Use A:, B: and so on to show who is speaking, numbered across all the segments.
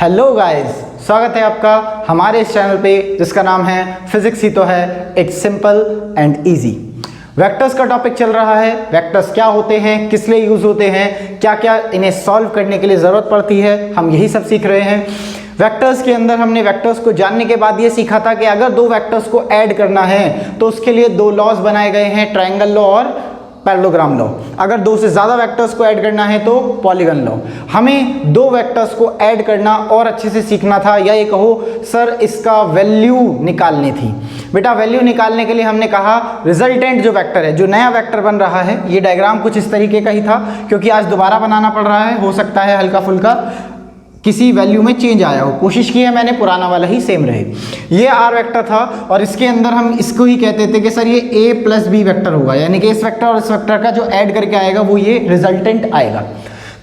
A: Hello guys, स्वागत है आपका हमारे इस चैनल पे जिसका नाम है फिजिक्स ही तो है, it's simple and easy. Vectors का टॉपिक चल रहा है। वेक्टर्स क्या होते हैं, किस लिए यूज होते हैं, क्या क्या इन्हें सॉल्व करने के लिए ज़रूरत पड़ती है, हम यही सब सीख रहे हैं। वेक्टर्स के अंदर हमने वेक्टर्स को जानने के बाद ये सीखा था कि अगर दो वेक्टर्स को ऐड करना है तो उसके लिए दो लॉज बनाए गए हैं, ट्रायंगल लॉ और पैरेललोग्राम लॉ। अगर दो से ज़्यादा वेक्टर्स को ऐड करना है तो पॉलीगन लॉ। हमें दो वेक्टर्स को ऐड करना और अच्छे से सीखना था, या ये कहो सर इसका वैल्यू निकालनी थी। बेटा वैल्यू निकालने के लिए हमने कहा रिजल्टेंट जो वेक्टर है, जो नया वेक्टर बन रहा है, ये डायग्राम कुछ इस तरीके का ही था क्योंकि आज दोबारा बनाना पड़ रहा है। हो सकता है हल्का फुल्का किसी वैल्यू में चेंज आया हो, कोशिश की है मैंने पुराना वाला ही सेम रहे। ये आर वेक्टर था और इसके अंदर हम इसको ही कहते थे कि सर ये ए प्लस बी वेक्टर होगा, यानी कि इस वेक्टर और इस वेक्टर का जो ऐड करके आएगा वो ये रिजल्टेंट आएगा।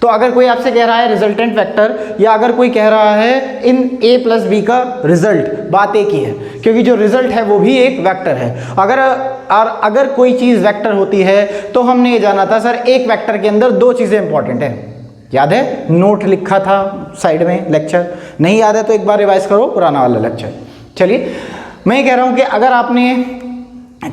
A: तो अगर कोई आपसे कह रहा है रिजल्टेंट वेक्टर, या अगर कोई कह रहा है इन ए प्लस बी का रिजल्ट, बात एक ही है क्योंकि जो रिजल्ट है वो भी एक वेक्टर है। अगर कोई चीज़ वेक्टर होती है तो हमने ये जाना था सर एक वेक्टर के अंदर दो चीज़ें इंपॉर्टेंट है। याद है नोट लिखा था साइड में लेक्चर, नहीं याद है तो एक बार रिवाइज करो पुराना वाला लेक्चर। चलिए मैं ये कह रहा हूँ कि अगर आपने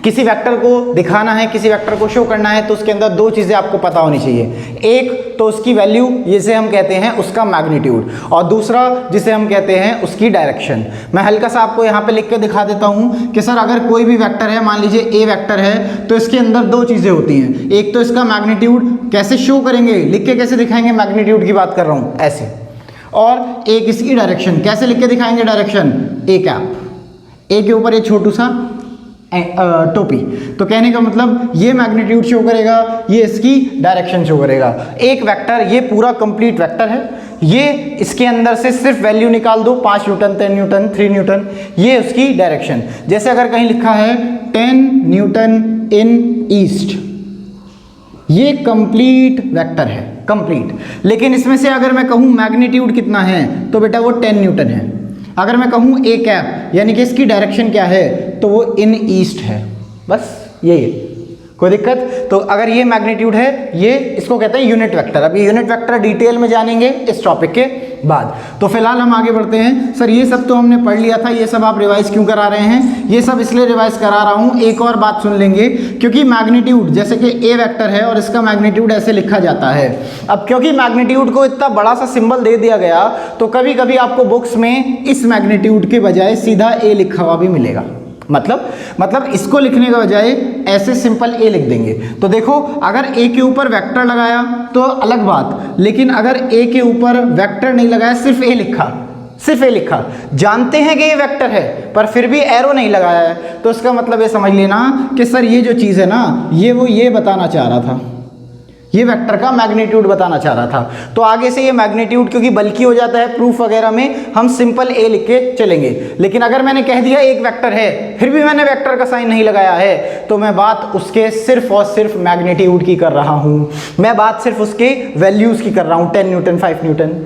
A: किसी वेक्टर को दिखाना है, किसी वेक्टर को शो करना है तो उसके अंदर दो चीज़ें आपको पता होनी चाहिए। एक तो उसकी वैल्यू जिसे हम कहते हैं उसका मैग्नीट्यूड, और दूसरा जिसे हम कहते हैं उसकी डायरेक्शन। मैं हल्का सा आपको यहाँ पे लिख के दिखा देता हूँ कि सर अगर कोई भी वेक्टर है, मान लीजिए ए वेक्टर है, तो इसके अंदर दो चीज़ें होती हैं। एक तो इसका मैग्नीट्यूड, कैसे शो करेंगे, लिख के कैसे दिखाएंगे, मैग्नीट्यूड की बात कर रहा हूँ ऐसे, और एक इसकी डायरेक्शन, कैसे लिख के दिखाएंगे डायरेक्शन, ए कैप, ए के ऊपर ये छोटू सा टोपी। तो कहने का मतलब ये मैग्नीट्यूड शो करेगा, ये इसकी डायरेक्शन शो करेगा। एक वेक्टर, ये पूरा कंप्लीट वेक्टर है, ये इसके अंदर से सिर्फ वैल्यू निकाल दो, 5 न्यूटन, 10 न्यूटन, 3 न्यूटन, ये उसकी डायरेक्शन। जैसे अगर कहीं लिखा है 10 न्यूटन इन ईस्ट, ये कंप्लीट वेक्टर है, कंप्लीट। लेकिन इसमें से अगर मैं कहूँ मैग्नीट्यूड कितना है तो बेटा वो 10 न्यूटन है। अगर मैं कहूँ ए कैप यानी कि इसकी डायरेक्शन क्या है तो वो इन ईस्ट है, बस यही है, कोई दिक्कत। तो अगर ये मैग्नीट्यूड है, ये इसको कहते हैं यूनिट वेक्टर। अब ये यूनिट वेक्टर डिटेल में जानेंगे इस टॉपिक के बाद। तो फिलहाल हम आगे बढ़ते हैं। सर ये सब तो हमने पढ़ लिया था, ये सब आप रिवाइज क्यों करा रहे हैं? ये सब इसलिए रिवाइज करा रहा हूँ, एक और बात सुन लेंगे, क्योंकि मैग्नीट्यूड जैसे कि ए वेक्टर है और इसका मैग्नीट्यूड ऐसे लिखा जाता है। अब क्योंकि मैग्नीट्यूड को इतना बड़ा सा सिंबल दे दिया गया तो कभी कभी आपको बुक्स में इस मैग्नीट्यूड के बजाय सीधा ए लिखा हुआ भी मिलेगा। मतलब इसको लिखने के बजाय ऐसे सिंपल ए लिख देंगे। तो देखो अगर ए के ऊपर वेक्टर लगाया तो अलग बात, लेकिन अगर ए के ऊपर वेक्टर नहीं लगाया, सिर्फ ए लिखा, जानते हैं कि ये वेक्टर है पर फिर भी एरो नहीं लगाया है, तो इसका मतलब ये समझ लेना कि सर ये जो चीज़ है ना, ये बताना चाह रहा था, ये वेक्टर का मैग्नीट्यूड बताना चाह रहा था। तो आगे से ये मैग्नीट्यूड क्योंकि बल्कि हो जाता है प्रूफ वगैरह में, हम सिंपल ए लिख के चलेंगे। लेकिन अगर मैंने कह दिया एक वेक्टर है फिर भी मैंने वेक्टर का साइन नहीं लगाया है तो मैं बात उसके सिर्फ और सिर्फ मैग्नीट्यूड की कर रहा हूँ, मैं बात सिर्फ उसके वैल्यूज़ की कर रहा हूँ, 10 न्यूटन, 5 न्यूटन।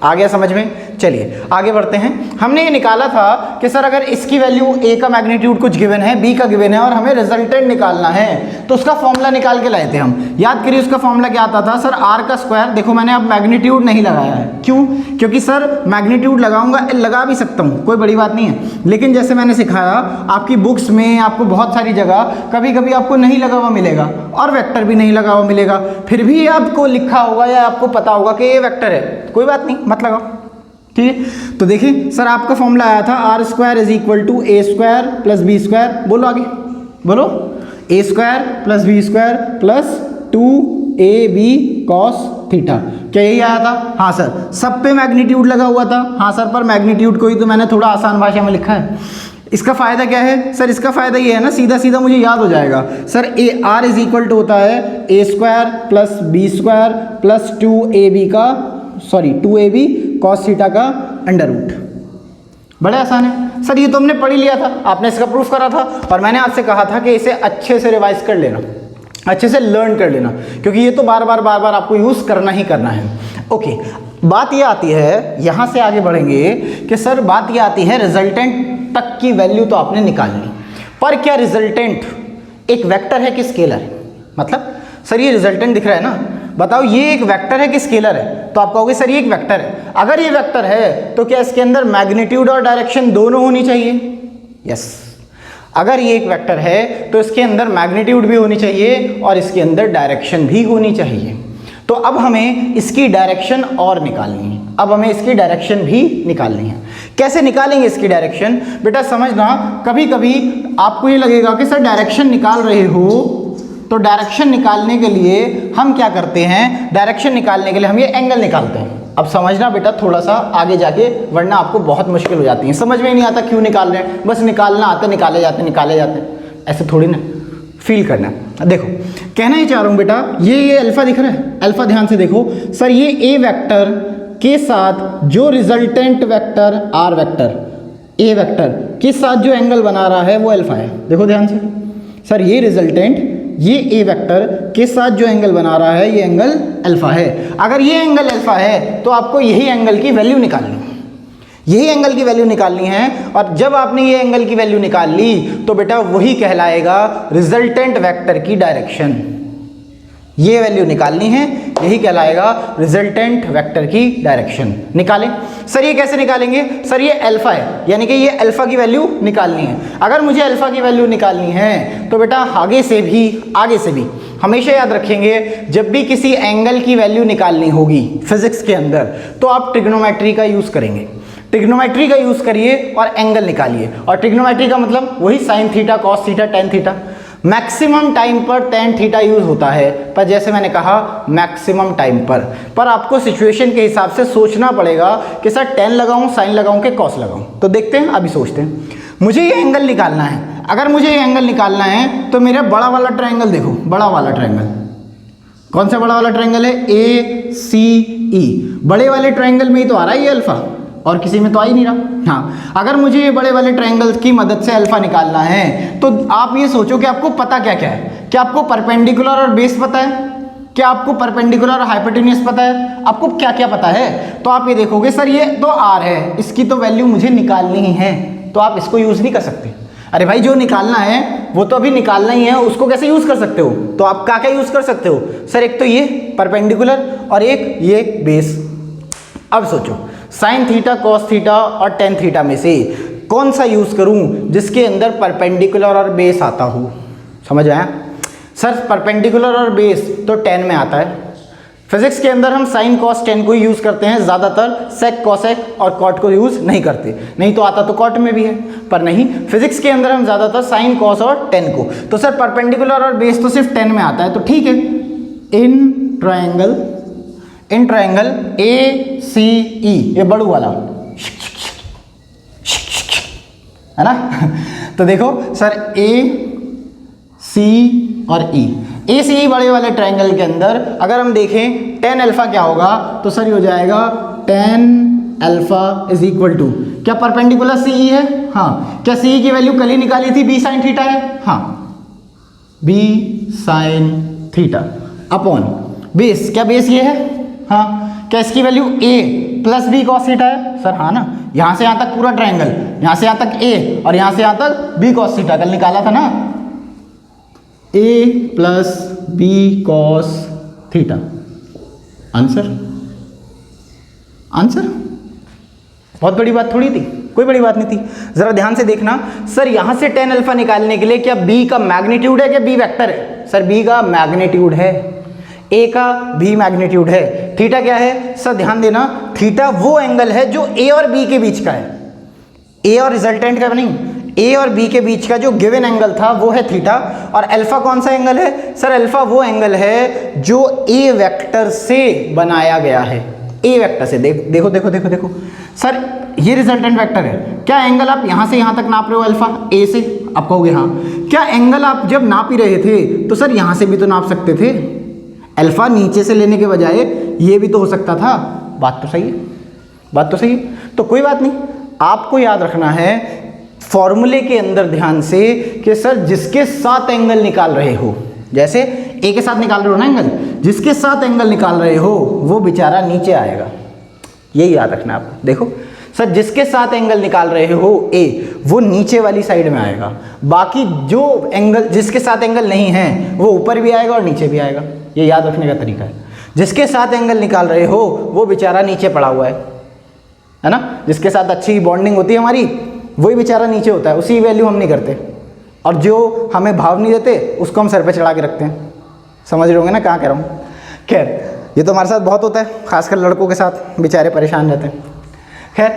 A: आ गया समझ में? चलिए आगे बढ़ते हैं। हमने ये निकाला था कि सर अगर इसकी वैल्यू ए का मैग्नीट्यूड कुछ गिवन है, बी का गिवन है और हमें रिजल्टेंट निकालना है तो उसका फॉर्मूला निकाल के लाए थे हम। याद करिए उसका फॉर्मूला क्या आता था सर, आर का स्क्वायर। देखो मैंने अब मैग्नीट्यूड नहीं लगाया है, क्यों? क्योंकि सर मैग्नीट्यूड लगाऊंगा, लगा भी सकता हूँ, कोई बड़ी बात नहीं है, लेकिन जैसे मैंने सिखाया आपकी बुक्स में, आपको बहुत सारी जगह कभी कभी आपको नहीं लगा हुआ मिलेगा और वेक्टर भी नहीं लगा हुआ मिलेगा, फिर भी आपको लिखा होगा या आपको पता होगा कि ये वेक्टर है, कोई बात नहीं, मत लगाओ, ठीक है। तो देखिए सर आपका फॉर्मूला आया था R square is equal to A square plus B square, बोलो आगे बोलो, A square plus B square plus 2ab cos theta. क्या यही आया था? हाँ सर। सब पे मैग्नीट्यूड लगा हुआ था? हाँ सर, पर मैग्नीट्यूड को ही तो मैंने थोड़ा आसान भाषा में लिखा है। इसका फ़ायदा क्या है सर? इसका फ़ायदा ये है ना, सीधा सीधा मुझे याद हो जाएगा sir, A R is equal to होता है A square plus B square plus 2ab cos theta का अंडर रूट। बड़े आसान है सर, ये तो हमने पढ़ ही लिया था, आपने इसका प्रूफ करा था और मैंने आपसे कहा था कि इसे अच्छे से रिवाइज कर लेना, अच्छे से लर्न कर लेना, क्योंकि ये तो बार बार आपको यूज़ करना ही करना है। ओके, बात ये आती है, यहाँ से आगे बढ़ेंगे कि सर बात ये आती है रिजल्टेंट तक की वैल्यू तो आपने निकाल ली, पर क्या रिजल्टेंट एक वेक्टर है कि स्केलर है? मतलब सर ये रिजल्टेंट दिख रहा है ना, बताओ ये एक वेक्टर है कि स्केलर है? तो आप कहोगे सर ये एक वेक्टर है। अगर ये वेक्टर है तो क्या इसके अंदर मैग्नीट्यूड और डायरेक्शन दोनों होनी चाहिए? यस। अगर ये एक वेक्टर है तो इसके अंदर मैग्नीट्यूड भी होनी चाहिए और इसके अंदर डायरेक्शन भी होनी चाहिए। तो अब हमें इसकी डायरेक्शन और निकालनी है। अब हमें इसकी डायरेक्शन भी निकालनी है। कैसे निकालेंगे इसकी डायरेक्शन? बेटा समझना, कभी कभी आपको ये लगेगा कि सर डायरेक्शन निकाल रहे हो, तो डायरेक्शन निकालने के लिए हम क्या करते हैं? डायरेक्शन निकालने के लिए हम ये एंगल निकालते हैं। अब समझना बेटा थोड़ा सा आगे जाके, वरना आपको बहुत मुश्किल हो जाती है, समझ में ही नहीं आता क्यों निकाल रहे हैं, बस निकालना आता, निकाले जाते, ऐसे थोड़ी ना, फील करना। देखो कहना ही चाह रहा हूँ बेटा, ये अल्फा दिख रहा है, अल्फा ध्यान से देखो सर, ये ए वेक्टर के साथ जो resultant vector R vector, A vector के साथ जो एंगल बना रहा है वो अल्फा है। देखो ध्यान से सर, ये रिजल्टेंट, ये ए वेक्टर के साथ जो एंगल बना रहा है ये एंगल अल्फा है। अगर ये एंगल अल्फा है तो आपको यही एंगल की वैल्यू निकालनी है, यही एंगल की वैल्यू निकालनी है। और जब आपने ये एंगल की वैल्यू निकाल ली तो बेटा वही कहलाएगा रिजल्टेंट वेक्टर की डायरेक्शन। ये वैल्यू निकालनी है, यही कहलाएगा रिजल्टेंट वेक्टर की डायरेक्शन। निकालें सर, ये कैसे निकालेंगे? सर ये अल्फा है, यानी कि ये अल्फा की वैल्यू निकालनी है। अगर मुझे अल्फा की वैल्यू निकालनी है तो बेटा आगे से भी हमेशा याद रखेंगे, जब भी किसी एंगल की वैल्यू निकालनी होगी फिजिक्स के अंदर तो आप ट्रिग्नोमेट्री का यूज करेंगे। ट्रिग्नोमेट्री का यूज करिए और एंगल निकालिए। और ट्रिग्नोमेट्री का मतलब वही sine theta, cos theta, tan theta. Maximum time पर टेन थीटा यूज होता है, पर जैसे मैंने कहा मैक्सिमम टाइम पर आपको सिचुएशन के हिसाब से सोचना पड़ेगा कि सर टेन लगाऊं, साइन लगाऊं कि कॉस लगाऊं। तो देखते हैं, अभी सोचते हैं। मुझे ये एंगल निकालना है। अगर मुझे ये एंगल निकालना है तो मेरा बड़ा वाला ट्रायंगल देखो, बड़ा वाला ट्रायंगल कौन सा बड़ा वाला ट्रायंगल है? ए सी ई। बड़े वाले ट्रायंगल में ही तो आ रहा है ये अल्फा, और किसी में तो आ ही नहीं रहा। हाँ, अगर मुझे ये बड़े वाले ट्रायंगल की मदद से अल्फा निकालना है तो आप ये सोचो कि आपको पता क्या क्या है। क्या आपको परपेंडिकुलर और बेस पता है? क्या आपको परपेंडिकुलर और हाइपोटेन्यूज पता है? आपको क्या क्या पता है? तो आप ये देखोगे सर ये तो आर है, इसकी तो वैल्यू मुझे निकालनी ही है, तो आप इसको यूज नहीं कर सकते। अरे भाई जो निकालना है वो तो अभी निकालना ही है, उसको कैसे यूज कर सकते हो? तो आप क्या क्या यूज कर सकते हो? सर एक तो ये परपेंडिकुलर और एक ये बेस। अब सोचो साइन थीटा, कॉस थीटा और टेन थीटा में से कौन सा यूज करूं जिसके अंदर परपेंडिकुलर और बेस आता हो? समझ आया? सर परपेंडिकुलर और बेस तो टेन में आता है। फिजिक्स के अंदर हम साइन कॉस टेन को यूज करते हैं ज़्यादातर, सेक कॉसेक और कॉट को यूज नहीं करते। नहीं तो आता तो कॉट में भी है, पर नहीं, फिजिक्स के अंदर हम ज़्यादातर साइन कॉस और टेन को। तो सर परपेंडिकुलर और बेस तो सिर्फ टेन में आता है, तो ठीक है। इन ट्रायंगल ए सी ई, ये बड़ू वाला है ना। तो देखो सर ए सी और ई, ए सी ई बड़े वाले ट्रायंगल के अंदर अगर हम देखें टेन अल्फा क्या होगा, तो सर ये हो जाएगा tan alpha is equal to, क्या परपेंडिकुलर सी ई है? हाँ। क्या सी ई की वैल्यू कल ही निकाली थी? बी साइन थीटा है। हाँ, B sine theta upon base, क्या बेस ये है? हाँ। क्या इसकी value a plus B cos theta है? सर हाँ ना, यहाँ से यहाँ तक पूरा ट्रायंगल, यहाँ से यहाँ तक a और यहाँ से यहाँ तक b कॉस थीटा, कल निकाला था ना, a plus B cos theta. Answer बहुत बड़ी बात थोड़ी थी, कोई बड़ी बात नहीं थी। जरा ध्यान से देखना सर, यहाँ से टेन अल्फा निकालने के लिए क्या b का मैग्नीट्यूड है क्या b वेक्टर है? सर b का मैग्नीट्यूड है, a का भी मैग्नीट्यूड है। थीटा क्या है? सर ध्यान देना, थीटा वो एंगल है जो a और b के बीच का है, a और रिजल्टेंट का नहीं, a और b के बीच का जो गिवन एंगल था वो है थीटा। और अल्फा कौन सा एंगल है? सर अल्फा वो एंगल है जो a वेक्टर से बनाया गया है, a वेक्टर से। देखो देखो देखो देखो सर, ये रिजल्टेंट वेक्टर है। क्या एंगल आप यहाँ से यहाँ तक नाप रहे हो अल्फा a से? आप कहोगे हाँ। क्या एंगल आप जब नाप ही रहे थे तो सर यहाँ से भी तो नाप सकते थे, अल्फा नीचे से लेने के बजाय ये भी तो हो सकता था। बात तो सही है, बात तो सही है। तो कोई बात नहीं, आपको याद रखना है फॉर्मूले के अंदर ध्यान से कि सर जिसके साथ एंगल निकाल रहे हो, जैसे ए के साथ निकाल रहे हो ना एंगल, जिसके साथ एंगल निकाल रहे हो वो बेचारा नीचे आएगा, यही याद रखना आपको। देखो सर जिसके साथ एंगल निकाल रहे हो ए, वो नीचे वाली साइड में आएगा, बाकी जो एंगल जिसके साथ एंगल नहीं है वो ऊपर भी आएगा और नीचे भी आएगा। ये याद रखने का तरीका है। जिसके साथ एंगल निकाल रहे हो वो बेचारा नीचे पड़ा हुआ है ना, जिसके साथ अच्छी बॉन्डिंग होती है हमारी वही बेचारा नीचे होता है, उसी वैल्यू हम नहीं करते, और जो हमें भाव नहीं देते उसको हम सर पे चढ़ा के रखते हैं। समझ रहे होंगे ना कहाँ कह रहा हूँ। खैर ये तो हमारे साथ बहुत होता है, खासकर लड़कों के साथ, बेचारे परेशान रहते हैं। खैर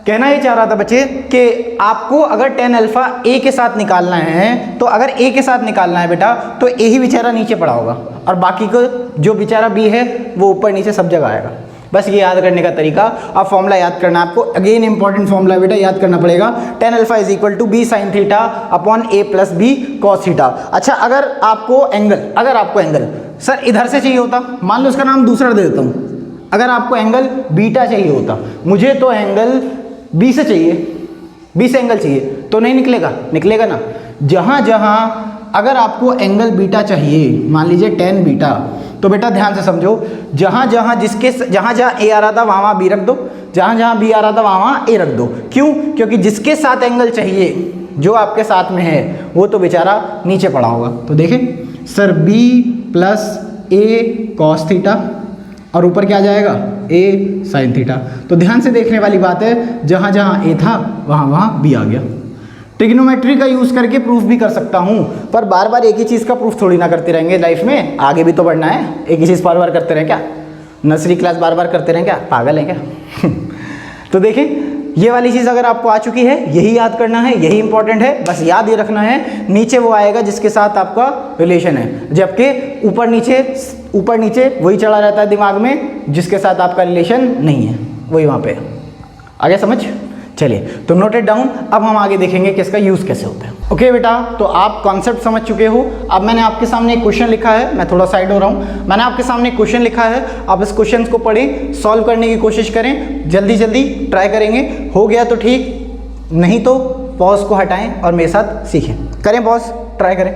A: कहना ये चाह रहा था बच्चे कि आपको अगर tan अल्फा a के साथ निकालना है, तो अगर a के साथ निकालना है बेटा तो a ही बेचारा नीचे पड़ा होगा और बाकी को जो बेचारा b है वो ऊपर नीचे सब जगह आएगा। बस ये याद करने का तरीका। अब फॉर्मूला याद करना आपको, अगेन इंपॉर्टेंट फॉर्मूला बेटा याद करना पड़ेगा। tan alpha is equal to b sin theta upon a plus b cos theta. अच्छा अगर आपको एंगल सर इधर से चाहिए होता, मान लो इसका नाम दूसरा दे देता हूँ, अगर आपको एंगल बीटा चाहिए होता, मुझे तो एंगल बी से चाहिए, बी से एंगल चाहिए, तो नहीं निकलेगा ना। जहाँ जहाँ अगर आपको एंगल बीटा चाहिए, मान लीजिए tan बीटा, तो बेटा ध्यान से समझो, जहाँ जहाँ ए आ रहा था वहाँ बी रख दो, जहाँ जहाँ बी आ रहा था वहाँ ए रख दो। क्यों? क्योंकि जिसके साथ एंगल चाहिए जो आपके साथ में है वो तो बेचारा नीचे पड़ा होगा। तो देखें सर b प्लस ए कॉस थीटा और ऊपर क्या आ जाएगा a साइन थीटा। तो ध्यान से देखने वाली बात है, जहाँ जहाँ a था वहाँ b आ गया। ट्रिग्नोमेट्री का यूज़ करके प्रूफ भी कर सकता हूँ, पर बार बार एक ही चीज़ का प्रूफ थोड़ी ना करते रहेंगे लाइफ में, आगे भी तो बढ़ना है। एक ही चीज़ बार बार करते रहें क्या? नर्सरी क्लास बार बार करते रहें क्या? पागल है क्या? तो देखें ये वाली चीज़ अगर आपको आ चुकी है, यही याद करना है, यही इंपॉर्टेंट है। बस याद ये रखना है, नीचे वो आएगा जिसके साथ आपका रिलेशन है, जबकि ऊपर नीचे वही चला रहता है दिमाग में जिसके साथ आपका रिलेशन नहीं है, वही वहाँ पे। आगे समझ? चलिए तो नोटेड डाउन। अब हम आगे देखेंगे कि इसका यूज़ कैसे होता है। ओके बेटा, तो आप कॉन्सेप्ट समझ चुके हो। अब मैंने आपके सामने एक क्वेश्चन लिखा है, मैं थोड़ा साइड हो रहा हूँ। मैंने आपके सामने एक क्वेश्चन लिखा है, आप इस क्वेश्चन को पढ़ें, सॉल्व करने की कोशिश करें, जल्दी जल्दी ट्राई करेंगे। हो गया तो ठीक, नहीं तो पॉज को हटाएं और मेरे साथ सीखें। करें पॉज, ट्राई करें।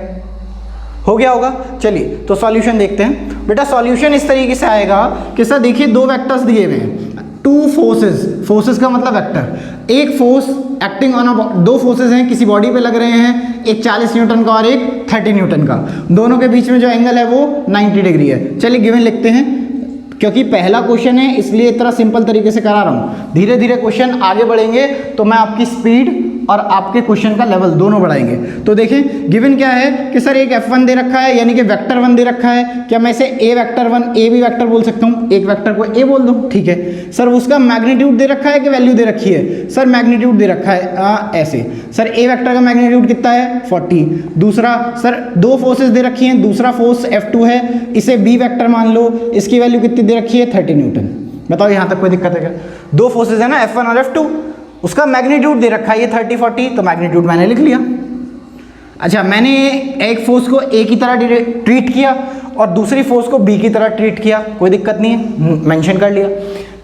A: हो गया होगा। चलिए तो सॉल्यूशन देखते हैं। बेटा सॉल्यूशन इस तरीके से आएगा कि सर देखिए दो वेक्टर्स दिए हुए हैं, टू फोर्सेस का मतलब वेक्टर, एक फोर्स एक्टिंग ऑन दो फोर्सेस हैं किसी बॉडी पे लग रहे हैं, एक 40 न्यूटन का और एक 30 न्यूटन का, दोनों के बीच में जो एंगल है वो 90 डिग्री है। चलिए गिवन लिखते हैं, क्योंकि पहला क्वेश्चन है इसलिए इतना सिंपल तरीके से करा रहा हूँ। धीरे धीरे क्वेश्चन आगे बढ़ेंगे तो मैं आपकी स्पीड और आपके क्वेश्चन का लेवल दोनों बढ़ाएंगे। तो देखें गिवन क्या है कि सर एक F1 दे रखा है, यानी कि वेक्टर 1 दे रखा है। क्या मैं इसे A वेक्टर 1 A भी वेक्टर बोल सकता हूँ? एक वेक्टर को A बोल दूँ, ठीक है। सर उसका मैग्नीट्यूड दे रखा है कि वैल्यू दे रखी है? सर मैग्नीट्यूड दे रखा है ऐसे। सर A वेक्टर का मैग्नीट्यूड कितना है? 40। दूसरा सर दो फोर्सेस दे रखी हैं, दूसरा फोर्स F2 है, इसे B वेक्टर मान लो, इसकी वैल्यू कितनी दे रखी है? 30 न्यूटन। बताओ यहाँ तक कोई दिक्कत है क्या? दो फोर्सेस है ना, F1 और F2, उसका मैग्नीट्यूड दे रखा है ये 30 40, तो मैग्नीट्यूड मैंने लिख लिया। अच्छा मैंने एक फोर्स को A की तरह ट्रीट किया और दूसरी फोर्स को B की तरह ट्रीट किया, कोई दिक्कत नहीं है, मेंशन कर लिया।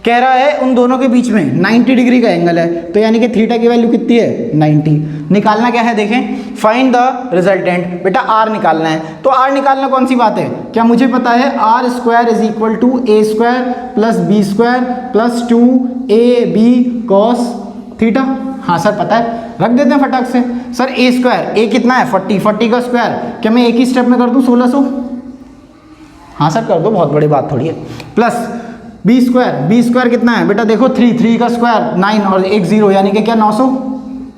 A: कह रहा है उन दोनों के बीच में 90 डिग्री का एंगल है, तो यानी कि थीटा की वैल्यू कितनी है? 90। निकालना क्या है देखें, फाइंड द रिजल्टेंट। बेटा R निकालना है, तो R निकालना कौन सी बात है? क्या मुझे पता है R square is equal to A square plus B square plus 2AB cos theta. हाँ सर पता है, रख देते हैं फटाक से। सर A स्क्वायर, A कितना है? 40 का स्क्वायर, क्या मैं एक ही स्टेप में कर दूँ 1600? हाँ सर कर दो, बहुत बड़ी बात थोड़ी है। प्लस B स्क्वायर कितना है बेटा? देखो 3 का स्क्वायर 9 और एक 0, यानी कि क्या 900।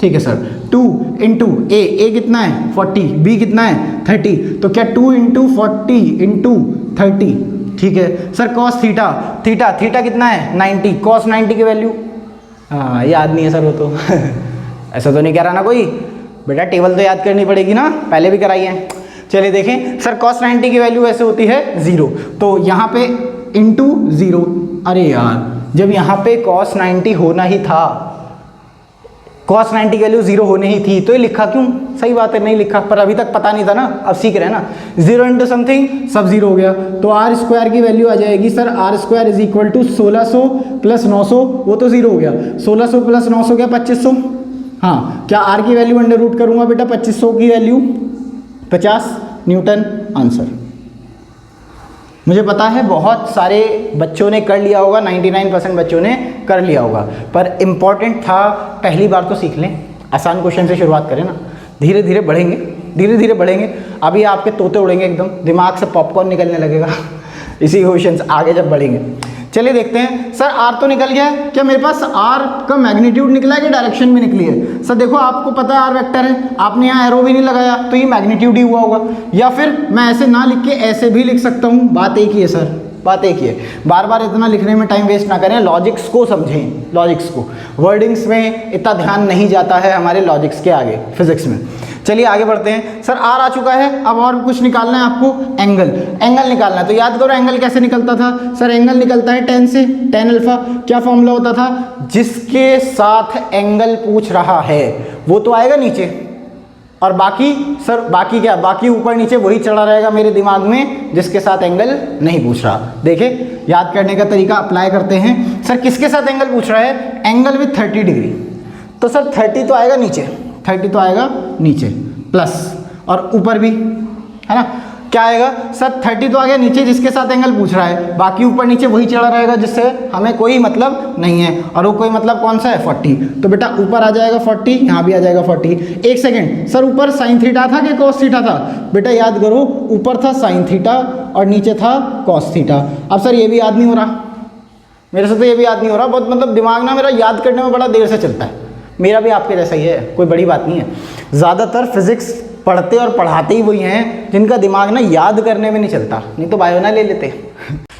A: ठीक है सर। 2 इंटू A कितना है? 40, B कितना है? 30, तो क्या 2 इंटू 40 इंटू 30, ठीक है सर। कॉस थीटा कितना है? 90, कॉस 90 की वैल्यू हाँ याद नहीं है सर वो तो ऐसा तो नहीं कह रहा ना कोई? बेटा टेबल तो याद करनी पड़ेगी ना, पहले भी कराई है। चलिए देखें सर cos 90 की वैल्यू ऐसे होती है 0, तो यहाँ पे इंटू 0। अरे यार जब यहाँ पे cos 90 होना ही था, cos 90 की वैल्यू 0 होने ही थी, तो ये लिखा क्यों? सही बात है नहीं लिखा, पर अभी तक पता नहीं था ना, अब सीख रहे हैं ना। 0 इंटू समथिंग सब 0 हो गया, तो R स्क्वायर की वैल्यू आ जाएगी sir R square is equal to 1600 plus 900, वो तो 0 हो गया। 1600 प्लस 900 क्या? 2500। हाँ क्या R की वैल्यू अंडर रूट करूँगा बेटा? 2500 की वैल्यू 50 न्यूटन आंसर। मुझे पता है बहुत सारे बच्चों ने कर लिया होगा, 99% बच्चों ने कर लिया होगा, पर इम्पॉर्टेंट था पहली बार तो सीख लें। आसान क्वेश्चन से शुरुआत करें ना, धीरे धीरे बढ़ेंगे। अभी आपके तोते उड़ेंगे, एकदम दिमाग से पॉपकॉर्न निकलने लगेगा। इसी क्वेश्चन आगे जब बढ़ेंगे। चलिए देखते हैं। सर आर तो निकल गया है, क्या मेरे पास आर का मैग्नीट्यूड निकला है कि डायरेक्शन भी निकली है? सर देखो आपको पता है आर वेक्टर है, आपने यहाँ एरो भी नहीं लगाया तो ये मैग्नीट्यूड ही हुआ होगा, या फिर मैं ऐसे ना लिख के ऐसे भी लिख सकता हूँ। बात एक ही है सर, बात एक ही है। बार बार इतना लिखने में टाइम वेस्ट ना करें, लॉजिक्स को समझें, लॉजिक्स को। वर्डिंग्स में इतना ध्यान नहीं जाता है हमारे लॉजिक्स के आगे फिजिक्स में। चलिए आगे बढ़ते हैं। सर आर आ चुका है, अब और कुछ निकालना है आपको, एंगल। एंगल निकालना है तो याद करो एंगल कैसे निकलता था। सर एंगल निकलता है tan से, tan अल्फा। क्या फॉर्मूला होता था? जिसके साथ एंगल पूछ रहा है वो तो आएगा नीचे, और बाकी सर बाकी क्या, बाकी ऊपर नीचे वही चढ़ा रहेगा मेरे दिमाग में जिसके साथ एंगल नहीं पूछ रहा। देखिए याद करने का तरीका अप्लाई करते हैं। सर किसके साथ एंगल पूछ रहा है? Angle with 30 degree. तो सर 30 तो आएगा नीचे, 30 तो आएगा नीचे, प्लस और ऊपर भी, है ना? क्या आएगा? सर 30 तो आ गया नीचे जिसके साथ एंगल पूछ रहा है, बाकी ऊपर नीचे वही चढ़ा रहेगा जिससे हमें कोई मतलब नहीं है, और वो कोई मतलब कौन सा है? 40। तो बेटा ऊपर आ जाएगा 40, यहाँ भी आ जाएगा 40। एक सेकेंड, सर ऊपर साइन थीटा था कि कॉस थीटा था? बेटा याद करो ऊपर था साइन थीटा और नीचे था कॉस थीटा। अब सर ये भी याद नहीं हो रहा मेरे से, तो ये भी याद नहीं हो रहा। बहुत मतलब दिमाग ना मेरा याद करने में बड़ा देर से चलता है। मेरा भी आपके जैसा ही है, कोई बड़ी बात नहीं है। ज़्यादातर फिजिक्स पढ़ते और पढ़ाते ही वही हैं जिनका दिमाग ना याद करने में नहीं चलता, नहीं तो बायो ना ले लेते।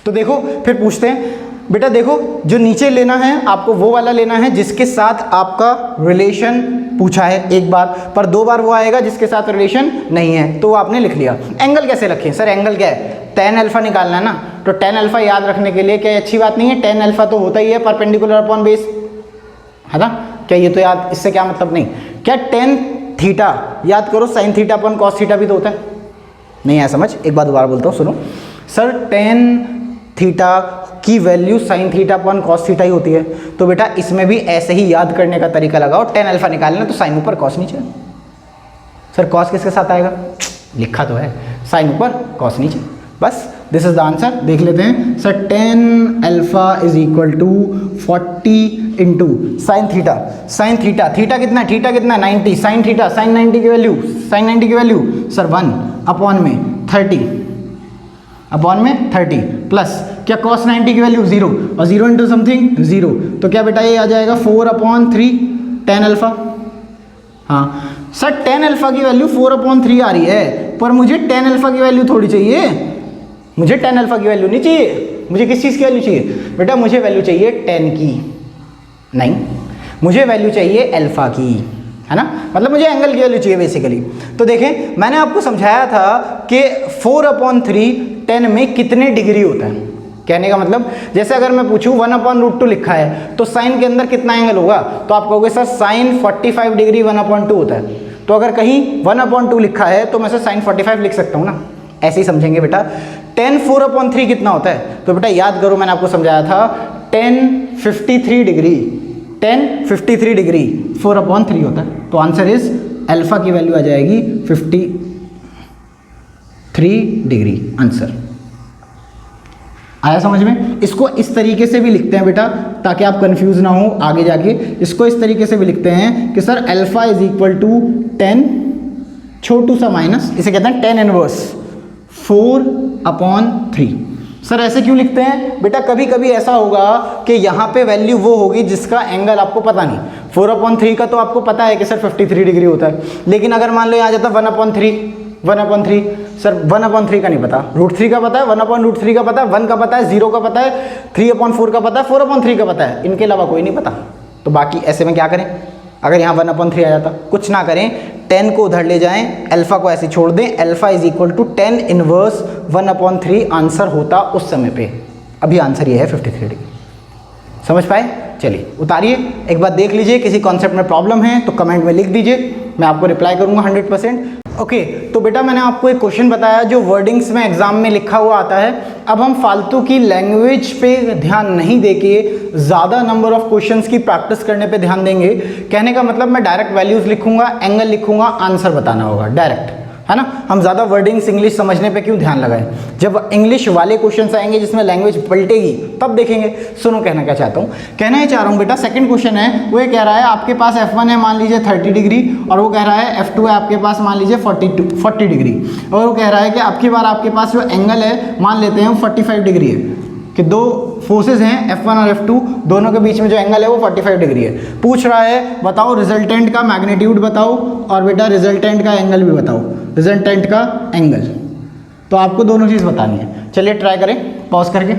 A: तो देखो फिर पूछते हैं। बेटा देखो जो नीचे लेना है आपको वो वाला लेना है जिसके साथ आपका रिलेशन पूछा है एक बार, पर 2 बार वो आएगा जिसके साथ रिलेशन नहीं है, तो वो आपने लिख लिया। एंगल कैसे रखें? सर एंगल क्या है? tan अल्फा निकालना है ना, तो tan अल्फा याद रखने के लिए क्या अच्छी बात नहीं है? tan अल्फा तो होता ही है परपेंडिकुलर अपॉन बेस, है ना? क्या ये तो याद, इससे क्या मतलब नहीं? क्या tan थीटा याद करो साइन थीटा अपन कॉस थीटा भी तो होता है, नहीं है समझ? एक बार दोबारा बोलता हूँ, सुनो। सर tan थीटा की वैल्यू साइन थीटा अपन कॉस थीटा ही होती है, तो बेटा इसमें भी ऐसे ही याद करने का तरीका लगाओ। tan अल्फा निकालना तो साइन ऊपर कॉस नीचे। सर कॉस किसके साथ आएगा? लिखा तो है साइन ऊपर कॉस नीचे, बस दिस इज द आंसर। देख लेते हैं। Sir tan alpha is equal to 40 into sine theta. Sine theta, theta कितना है? थीटा कितना है? 90। साइन थीटा, साइन 90 की वैल्यू, साइन 90 की वैल्यू सर 1 अपॉन में 30, अपॉन में 30 प्लस क्या कॉस 90 की वैल्यू 0, और 0 इंटू समथिंग 0, तो क्या बेटा ये आ जाएगा 4/3 tan अल्फा। हाँ सर tan अल्फा की वैल्यू 4/3 आ रही है, पर मुझे tan अल्फा की वैल्यू थोड़ी चाहिए, मुझे tan अल्फा की वैल्यू नहीं चाहिए। मुझे किस चीज़ की वैल्यू चाहिए? बेटा मुझे वैल्यू चाहिए tan की, नहीं मुझे वैल्यू चाहिए अल्फा की, है ना? मतलब मुझे एंगल की वैल्यू चाहिए बेसिकली। तो देखें मैंने आपको समझाया था कि 4/3 tan में कितने डिग्री होता है। कहने का मतलब जैसे अगर मैं पूछूं 1/√2 लिखा है तो साइन के अंदर कितना एंगल होगा, तो आप कहोगे सर साइन 45 डिग्री 1/2 होता है। तो अगर कहीं 1/2 लिखा है तो मैं सर साइन 45 लिख सकता हूँ ना, ऐसे ही समझेंगे बेटा। tan 4/3 कितना होता है? तो बेटा याद करो मैंने आपको समझाया था tan 53 डिग्री, tan 53 डिग्री 4/3 होता है। तो आंसर इज अल्फा की वैल्यू आ जाएगी 53 डिग्री। आंसर आया समझ में? इसको इस तरीके से भी लिखते हैं बेटा ताकि आप कंफ्यूज ना हो आगे जाके। इसको इस तरीके से भी लिखते हैं कि sir alpha is equal to tan छोटू सा माइनस, इसे कहते हैं tan इनवर्स 4/3। सर ऐसे क्यों लिखते हैं बेटा? कभी कभी ऐसा होगा कि यहाँ पे वैल्यू वो होगी जिसका एंगल आपको पता नहीं। 4/3 का तो आपको पता है कि सर 53 डिग्री होता है, लेकिन अगर मान लो यहाँ जाता 1/3 सर 1/3 का नहीं पता, √3 का पता है, 1/√3 का पता है, 1 का पता है, 0 का पता है, 3/4 का पता है, 4/3 का पता है, इनके अलावा कोई नहीं पता। तो बाकी ऐसे में क्या करें? अगर यहाँ 1/3 आ जाता, कुछ ना करें, tan को उधर ले जाएं, अल्फा को ऐसे छोड़ दें, alpha is equal to tan inverse 1/3 answer होता उस समय पे। अभी आंसर ये है 53 डिग्री। समझ पाए? चलिए उतारिए, एक बार देख लीजिए, किसी कॉन्सेप्ट में प्रॉब्लम है तो कमेंट में लिख दीजिए, मैं आपको रिप्लाई करूंगा 100%। ओके तो बेटा मैंने आपको एक क्वेश्चन बताया जो वर्डिंग्स में एग्जाम में लिखा हुआ आता है। अब हम फालतू की लैंग्वेज पे ध्यान नहीं देके ज़्यादा नंबर ऑफ क्वेश्चंस की प्रैक्टिस करने पे ध्यान देंगे। कहने का मतलब मैं डायरेक्ट वैल्यूज़ लिखूंगा, एंगल लिखूंगा, आंसर बताना होगा डायरेक्ट। है ना। हम ज़्यादा वर्डिंग्स इंग्लिश समझने पे क्यों ध्यान लगाएं, जब इंग्लिश वाले क्वेश्चंस आएंगे जिसमें लैंग्वेज पलटेगी तब देखेंगे। सुनो कहना क्या चाहता हूँ, कहना ये चाह रहा हूँ बेटा, सेकंड क्वेश्चन है वो ये कह रहा है आपके पास F1 है मान लीजिए 30 डिग्री, और वो कह रहा है F2 है आपके पास मान लीजिए 40 डिग्री, और वो कह रहा है कि आपकी बार आपके पास जो एंगल है मान लेते हैं वो 45 डिग्री है, कि दो फोर्सेज हैं F1 और F2, दोनों के बीच में जो एंगल है वो 45 डिग्री है। पूछ रहा है बताओ रिजल्टेंट का मैग्नीट्यूड बताओ और बेटा रिजल्टेंट का एंगल भी बताओ, रिजल्टेंट का एंगल। तो आपको दोनों चीज़ बतानी है। चलिए ट्राई करें पॉज करके।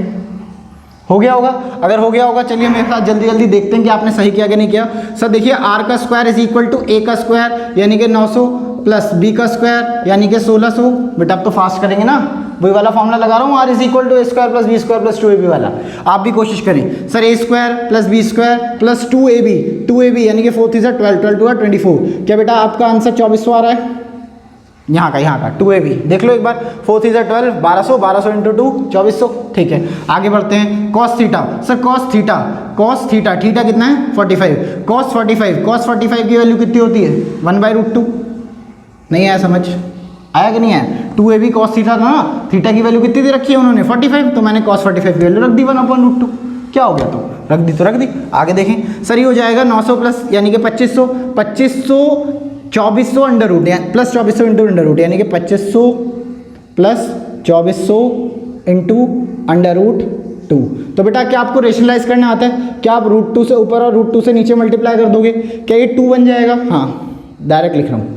A: हो गया होगा, अगर हो गया होगा चलिए मेरे साथ जल्दी जल्दी देखते हैं कि आपने सही किया कि नहीं किया। सर देखिए आर का स्क्वायर इज इक्वल टू ए का स्क्वायर यानी कि 900 प्लस बी का स्क्वायर यानी कि 1600। बेटा आप तो फास्ट करेंगे ना, वही वाला फॉर्मूला लगा रहा हूँ, R is equal to A square plus B square plus 2ab वाला। आप भी कोशिश करें। Sir A square plus B square plus 2ab यानी कि 4 3 12 12 2 24। क्या बेटा आपका आंसर 2400 आ रहा है? यहाँ का 2ab देख लो एक बार, 4 3 12 1200 इंटू 2 2400। ठीक है आगे बढ़ते हैं। Cos theta, sir cos theta कितना है 45। कॉस 45 की वैल्यू कितनी होती है 1/√2। नहीं आया समझ, आया कि नहीं आया? 2ab कॉस थीटा था ना, थीटा की वैल्यू कितनी दे रखी है उन्होंने 45, तो मैंने कॉस 45 की वैल्यू रख दी 1/√2। क्या हो गया? तो रख दी। आगे देखें सर, ये हो जाएगा 900 प्लस यानी कि 2500 2400 under root plus 2400 into under root यानी कि 2500 प्लस 2400 इंटू √2। तो बेटा क्या आपको रेशनलाइज करना आता है? क्या आप √2 से ऊपर और √2 से नीचे मल्टीप्लाई कर दोगे? क्या ये 2 बन जाएगा? हाँ डायरेक्ट लिख रहा हूँ।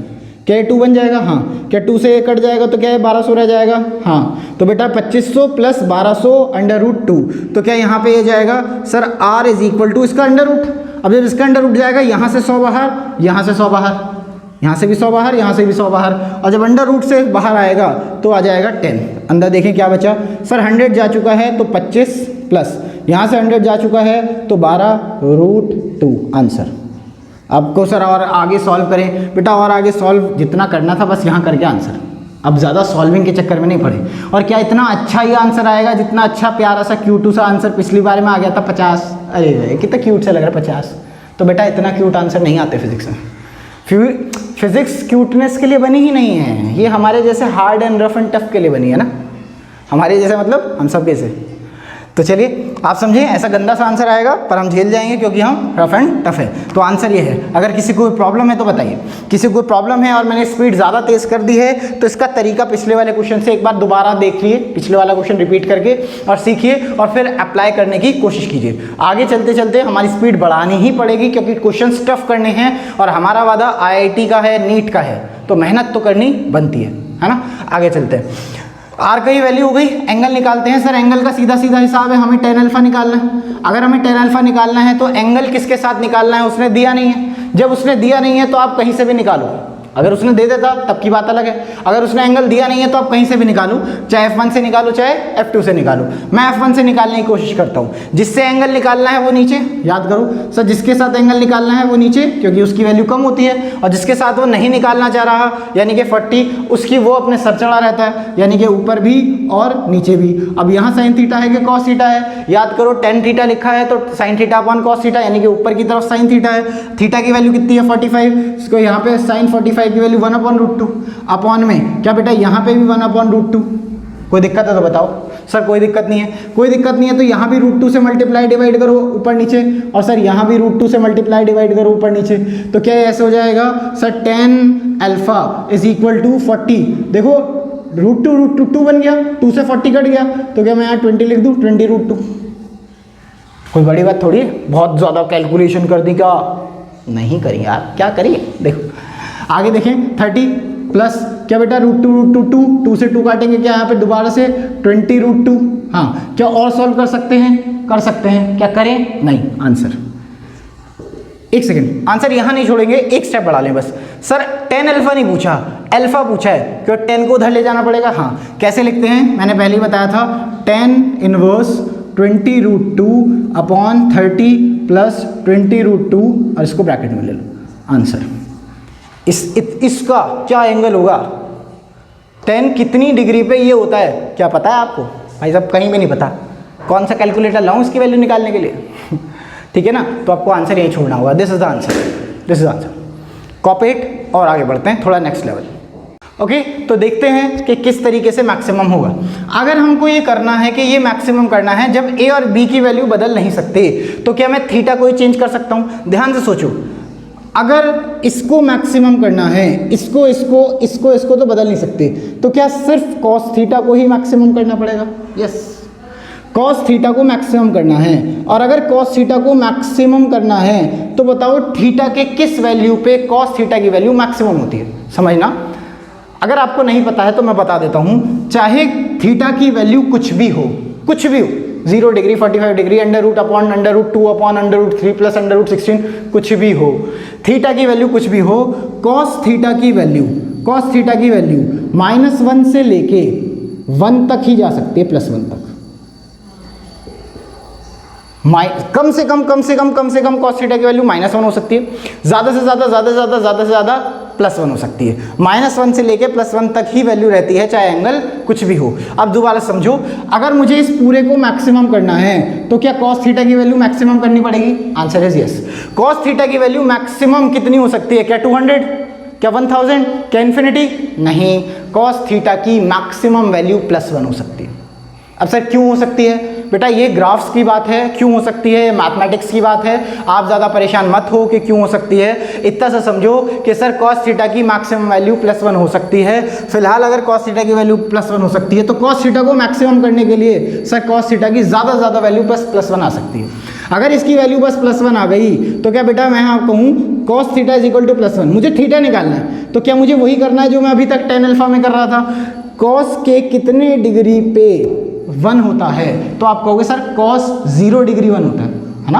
A: क्या ये 2 बन जाएगा? हाँ। क्या 2 से 1 कट जाएगा तो क्या है 1200 रह जाएगा? हाँ। तो बेटा 2500 प्लस 1200 अंडर रूट 2, तो क्या यहाँ पे ये जाएगा sir r is equal to इसका अंडर रूट। अब जब इसका अंडर रूट जाएगा यहाँ से 100 बाहर, यहाँ से 100 बाहर, यहाँ से भी 100 बाहर, यहाँ से भी 100 बाहर, और जब अंडर रूट से बाहर आएगा तो आ जाएगा 10। अंदर देखें क्या बचा सर, 100 जा चुका है तो 25 प्लस यहाँ से 100 जा चुका है तो 12√2 आंसर। आपको सर और आगे सॉल्व करें बेटा, और आगे सॉल्व जितना करना था बस यहाँ करके आंसर, अब ज़्यादा सॉल्विंग के चक्कर में नहीं पड़े। और क्या इतना अच्छा ही आंसर आएगा जितना अच्छा प्यारा सा क्यूट सा आंसर पिछली बार में आ गया था 50। अरे कितना क्यूट सा लग रहा है 50। तो बेटा इतना क्यूट आंसर नहीं आते फिजिक्स में। फिजिक्स क्यूटनेस के लिए बनी ही नहीं है, ये हमारे जैसे hard and rough and tough के लिए बनी है ना, हमारे जैसे मतलब हम सब कैसे। तो चलिए आप समझिए, ऐसा गंदा सा आंसर आएगा पर हम झेल जाएंगे क्योंकि हम रफ एंड टफ है। तो आंसर ये है। अगर किसी को कोई प्रॉब्लम है तो बताइए, किसी को कोई प्रॉब्लम है और मैंने स्पीड ज़्यादा तेज़ कर दी है तो इसका तरीका पिछले वाले क्वेश्चन से एक बार दोबारा देखिए, पिछले वाला क्वेश्चन रिपीट करके और सीखिए और फिर अप्लाई करने की कोशिश कीजिए। आगे चलते चलते हमारी स्पीड बढ़ानी ही पड़ेगी क्योंकि क्वेश्चन टफ करने हैं और हमारा वादा IIT का है, नीट का है, तो मेहनत तो करनी बनती है ना। आगे चलते हैं। आर का ही वैल्यू हो गई, एंगल निकालते हैं। सर एंगल का सीधा सीधा हिसाब है, हमें tan अल्फा निकालना है। अगर हमें tan अल्फा निकालना है तो एंगल किसके साथ निकालना है? उसने दिया नहीं है। जब उसने दिया नहीं है तो आप कहीं से भी निकालो, अगर उसने दे देता तब की बात अलग है। अगर उसने एंगल दिया नहीं है तो आप कहीं से भी निकालो, चाहे F1 से निकालो चाहे F2 से निकालो। मैं F1 से निकालने की कोशिश करता हूँ। जिससे एंगल निकालना है वो नीचे, याद करो सर, जिसके साथ एंगल निकालना है वो नीचे क्योंकि उसकी वैल्यू कम होती है, और जिसके साथ वो नहीं निकालना चाह रहा यानी कि 40, उसकी वो अपने सर चढ़ा रहता है यानी कि ऊपर भी और नीचे भी। अब यहाँ साइन थीटा है कि कॉस थीटा है? याद करो tan थीटा लिखा है तो sign theta upon cos theta यानी कि ऊपर की तरफ साइन थीटा है। थीटा की वैल्यू कितनी है 45, इसको यहाँ पे साइन 45 की वैल्यू 1/√2 अपॉन में क्या बेटा यहाँ पे भी 1/√2। कोई दिक्कत है तो बताओ सर। कोई दिक्कत नहीं है, कोई दिक्कत नहीं है तो यहाँ भी √2 से मल्टीप्लाई डिवाइड करो ऊपर नीचे, और सर यहाँ भी √2 से मल्टीप्लाई डिवाइड करो ऊपर नीचे। तो क्या ऐसे हो जाएगा sir tan alpha is equal to 40। देखो √2 बन गया, 2 से 40 कट गया तो क्या मैं यहाँ 20 लिख दूँ, 20√2। कोई बड़ी बात थोड़ी है, बहुत ज़्यादा कैलकुलेशन कर दी क्या? नहीं करिए यार, क्या करिए। देखो आगे देखें 30 प्लस क्या बेटा √2 से 2 काटेंगे, क्या यहाँ पे दोबारा से 20√2। हाँ क्या और सॉल्व कर सकते हैं? कर सकते हैं। क्या करें? नहीं। आंसर एक सेकेंड, आंसर यहाँ नहीं छोड़ेंगे, एक स्टेप बढ़ा लें बस। सर tan अल्फा नहीं पूछा, अल्फा पूछा है, क्यों tan को उधर ले जाना पड़ेगा। हाँ कैसे लिखते हैं? मैंने पहले ही बताया था, tan इनवर्स 20√2 अपॉन 30 प्लस 20√2 और इसको ब्रैकेट में ले लो। आंसर इसका क्या एंगल होगा? tan कितनी डिग्री पे ये होता है क्या पता है आपको? भाई साहब कहीं भी नहीं पता, कौन सा कैलकुलेटर लाऊं इसकी वैल्यू निकालने के लिए? ठीक है ना, तो आपको आंसर यही छोड़ना होगा। This is the answer, this is answer. Copy it और आगे बढ़ते हैं थोड़ा नेक्स्ट लेवल। ओके तो देखते हैं कि किस तरीके से मैक्सिमम होगा। अगर हमको ये करना है कि ये मैक्सिमम करना है जब ए और बी की वैल्यू बदल नहीं सकते, तो क्या मैं थीटा को ही चेंज कर सकता हूं? ध्यान से सोचो, अगर इसको मैक्सिमम करना है, इसको तो बदल नहीं सकते, तो क्या सिर्फ कॉस थीटा को ही मैक्सिमम करना पड़ेगा? यस, कॉस थीटा को मैक्सिमम करना है। और अगर कॉस थीटा को मैक्सिमम करना है तो बताओ थीटा के किस वैल्यू पे कॉस थीटा की वैल्यू मैक्सिमम होती है? समझना, अगर आपको नहीं पता है तो मैं बता देता हूं, चाहे थीटा की वैल्यू कुछ भी हो, 0 degree, 45 degree, under root upon under root 2 upon under root 3 plus under root 16, कुछ भी हो, थीटा की वैल्यू कुछ भी हो, कॉस थीटा की वैल्यू -1 से लेके 1 तक ही जा सकती है, +1 तक। कम से कम कॉस थीटा की वैल्यू -1 हो सकती है, ज़्यादा से ज़्यादा +1 हो सकती है। -1 से लेके +1 तक ही वैल्यू रहती है, चाहे एंगल कुछ भी हो। अब दोबारा समझो, अगर मुझे इस पूरे को मैक्सिमम करना है तो क्या कॉस थीटा की वैल्यू मैक्सिमम करनी पड़ेगी? Answer is yes. Cos theta की वैल्यू मैक्सिमम कितनी हो सकती है? क्या 200, क्या 1000, क्या इन्फिनिटी? नहीं, कॉस थीटा की मैक्सिमम वैल्यू +1 हो सकती है। अब सर क्यों हो सकती है? बेटा ये ग्राफ्स की बात है, क्यों हो सकती है, मैथमेटिक्स की बात है, आप ज़्यादा परेशान मत हो कि क्यों हो सकती है। इतना सा समझो कि सर कॉस थीटा की मैक्सिमम वैल्यू +1 हो सकती है। फिलहाल अगर कॉस थीटा की वैल्यू +1 हो सकती है तो कॉस थीटा को मैक्सिमम करने के लिए सर कॉस थीटा की ज़्यादा वैल्यू +1 आ सकती है। अगर इसकी वैल्यू बस +1 आ गई तो क्या बेटा मैं आपको कहूँ cos theta is equal to +1, मुझे थीटा निकालना है, तो क्या मुझे वही करना है जो मैं अभी तक tan अल्फा में कर रहा था? कॉस के कितने डिग्री पे 1 होता है? तो आप कहोगे सर कॉस 0 डिग्री 1 होता है ना?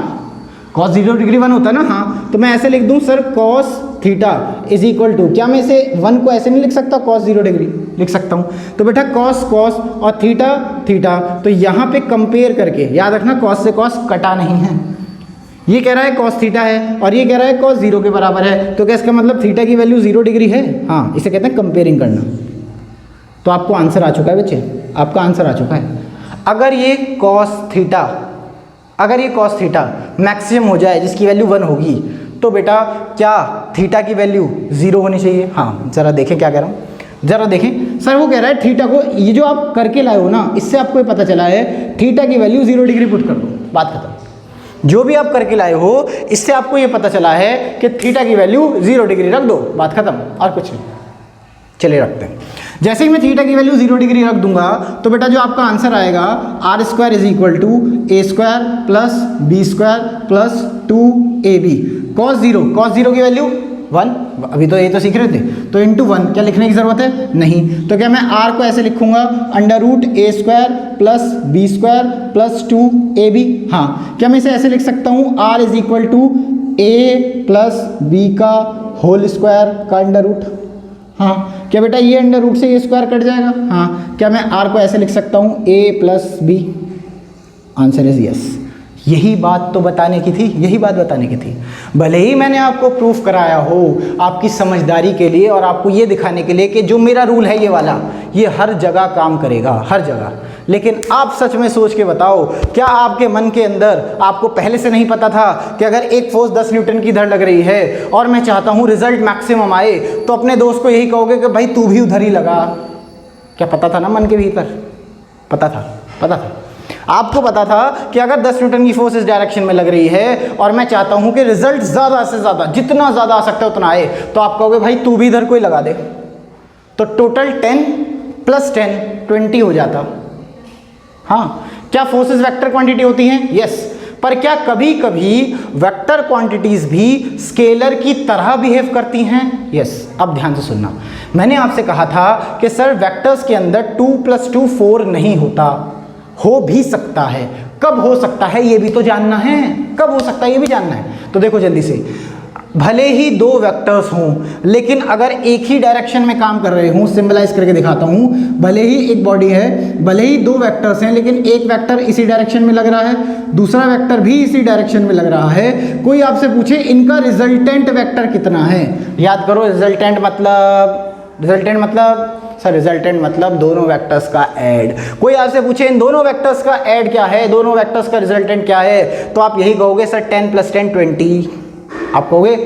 A: कॉस 0 डिग्री 1 होता है ना? हाँ, तो मैं ऐसे लिख दूं sir cos theta is equal to, क्या मैं इसे 1 को ऐसे नहीं लिख सकता, कॉस 0 डिग्री लिख सकता हूं? तो बेटा कॉस और थीटा, तो यहाँ पे कंपेयर करके याद रखना कॉस से कॉस कटा नहीं है। ये कह रहा है कॉस थीटा है और ये कह रहा है कॉस 0 के बराबर है, तो क्या इसका मतलब थीटा की वैल्यू 0 डिग्री है? हाँ, इसे कहते हैं कंपेयरिंग करना। तो आपको आंसर आ चुका है बच्चे, आपका आंसर आ चुका है। अगर ये कॉस थीटा मैक्सिमम हो जाए जिसकी वैल्यू 1 होगी, तो बेटा क्या थीटा की वैल्यू 0 होनी चाहिए? हाँ, जरा देखें क्या कह रहा हूँ, जरा देखें। सर वो कह रहा है थीटा को, ये जो आप करके लाए हो ना, इससे आपको ये पता चला है थीटा की वैल्यू 0 डिग्री पुट कर दो, बात खत्म। जो भी आप करके लाए हो इससे आपको ये पता चला है कि थीटा की वैल्यू 0 डिग्री रख दो, बात खत्म, और कुछ नहीं। चलिए रखते हैं। जैसे ही मैं थीटा की वैल्यू 0 डिग्री रख दूंगा तो बेटा जो आपका आंसर आएगा r² is equal to a² plus b² plus 2ab। cos 0 की वैल्यू 1, अभी तो ये तो सीख रहे थे, तो इंटू 1, क्या लिखने की जरूरत है? नहीं। तो क्या मैं r को ऐसे लिखूंगा √a² plus b² plus 2ab। हाँ, क्या मैं इसे ऐसे लिख सकता हूँ r is equal to a plus b का होल स्क्वायर का अंडर रूट? हाँ, क्या बेटा ये अंडर रूट से ये स्क्वायर कट जाएगा? हाँ, क्या मैं r को ऐसे लिख सकता हूँ a plus b? Answer is yes. यही बात तो बताने की थी, यही बात बताने की थी। भले ही मैंने आपको प्रूफ कराया हो आपकी समझदारी के लिए और आपको ये दिखाने के लिए कि जो मेरा रूल है ये वाला, ये हर जगह काम करेगा, हर जगह। लेकिन आप सच में सोच के बताओ, क्या आपके मन के अंदर आपको पहले से नहीं पता था कि अगर एक फोर्स 10 न्यूटन की इधर लग रही है और मैं चाहता हूँ रिजल्ट मैक्सिमम आए, तो अपने दोस्त को यही कहोगे कि भाई तू भी उधर ही लगा? क्या पता था ना मन के भीतर? पता था। आपको पता था कि अगर 10 न्यूटन की फोर्स इस डायरेक्शन में लग रही है और मैं चाहता हूं कि रिजल्ट ज़्यादा से ज़्यादा, जितना ज़्यादा आ सकता है उतना आए, तो आप कहोगे भाई तू भी इधर कोई लगा दे। तो टोटल 10 + 10 20 हो जाता। हाँ, क्या फोर्सेस वेक्टर क्वांटिटी होती हैं? यस। पर क्या कभी कभी वेक्टर क्वांटिटीज भी स्केलर की तरह बिहेव करती हैं? यस। अब ध्यान से सुनना, मैंने आपसे कहा था कि सर वेक्टर्स के अंदर 2 + 2 4 नहीं होता, हो भी सकता है। कब हो सकता है ये भी तो जानना है, कब हो सकता है ये भी जानना है। तो देखो जल्दी से, भले ही 2 वेक्टर्स हों लेकिन अगर एक ही डायरेक्शन में काम कर रहे हों, सिंबलाइज करके दिखाता हूं, भले ही एक बॉडी है, भले ही 2 वेक्टर्स हैं, लेकिन एक वेक्टर इसी डायरेक्शन में लग रहा है, दूसरा वेक्टर भी इसी डायरेक्शन में लग रहा है। कोई आपसे पूछे इनका रिजल्टेंट वेक्टर कितना है? याद करो, रिजल्टेंट मतलब दोनों वेक्टर्स का ऐड। कोई आपसे पूछे इन दोनों वेक्टर्स का ऐड क्या है, दोनों वेक्टर्स का रिजल्टेंट क्या है, तो आप यही कहोगे सर 10 + 10 20। आप कहोगे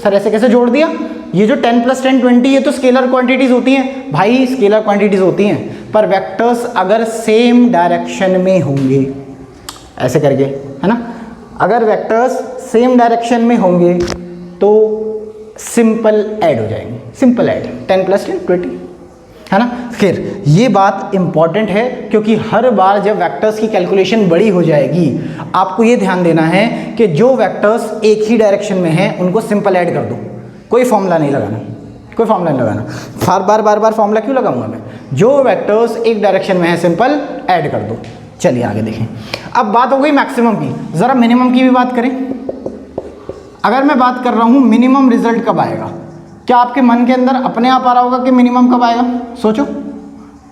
A: सर ऐसे कैसे जोड़ दिया? ये जो 10 + 10 20 ये तो स्केलर क्वांटिटीज होती हैं भाई, स्केलर क्वांटिटीज होती हैं, पर वेक्टर्स अगर सेम डायरेक्शन में होंगे ऐसे करके, है ना, अगर वेक्टर्स सेम डायरेक्शन में होंगे तो सिंपल ऐड हो जाएंगे, सिंपल ऐड 10 + 10 20, है ना। फिर ये बात इंपॉर्टेंट है क्योंकि हर बार जब वेक्टर्स की कैलकुलेशन बड़ी हो जाएगी आपको ये ध्यान देना है कि जो वेक्टर्स एक ही डायरेक्शन में हैं उनको सिंपल ऐड कर दो, कोई फॉर्मूला नहीं लगाना, कोई फॉर्मूला नहीं लगाना। बार बार फॉर्मूला क्यों लगाऊंगा मैं, जो वेक्टर्स एक डायरेक्शन में है सिंपल ऐड कर दो। चलिए आगे देखें। अब बात हो गई मैक्सिमम की, ज़रा मिनिमम की भी बात करें। अगर मैं बात कर रहा हूँ मिनिमम रिजल्ट कब आएगा, क्या आपके मन के अंदर अपने आप आ रहा होगा कि मिनिमम कब आएगा? सोचो,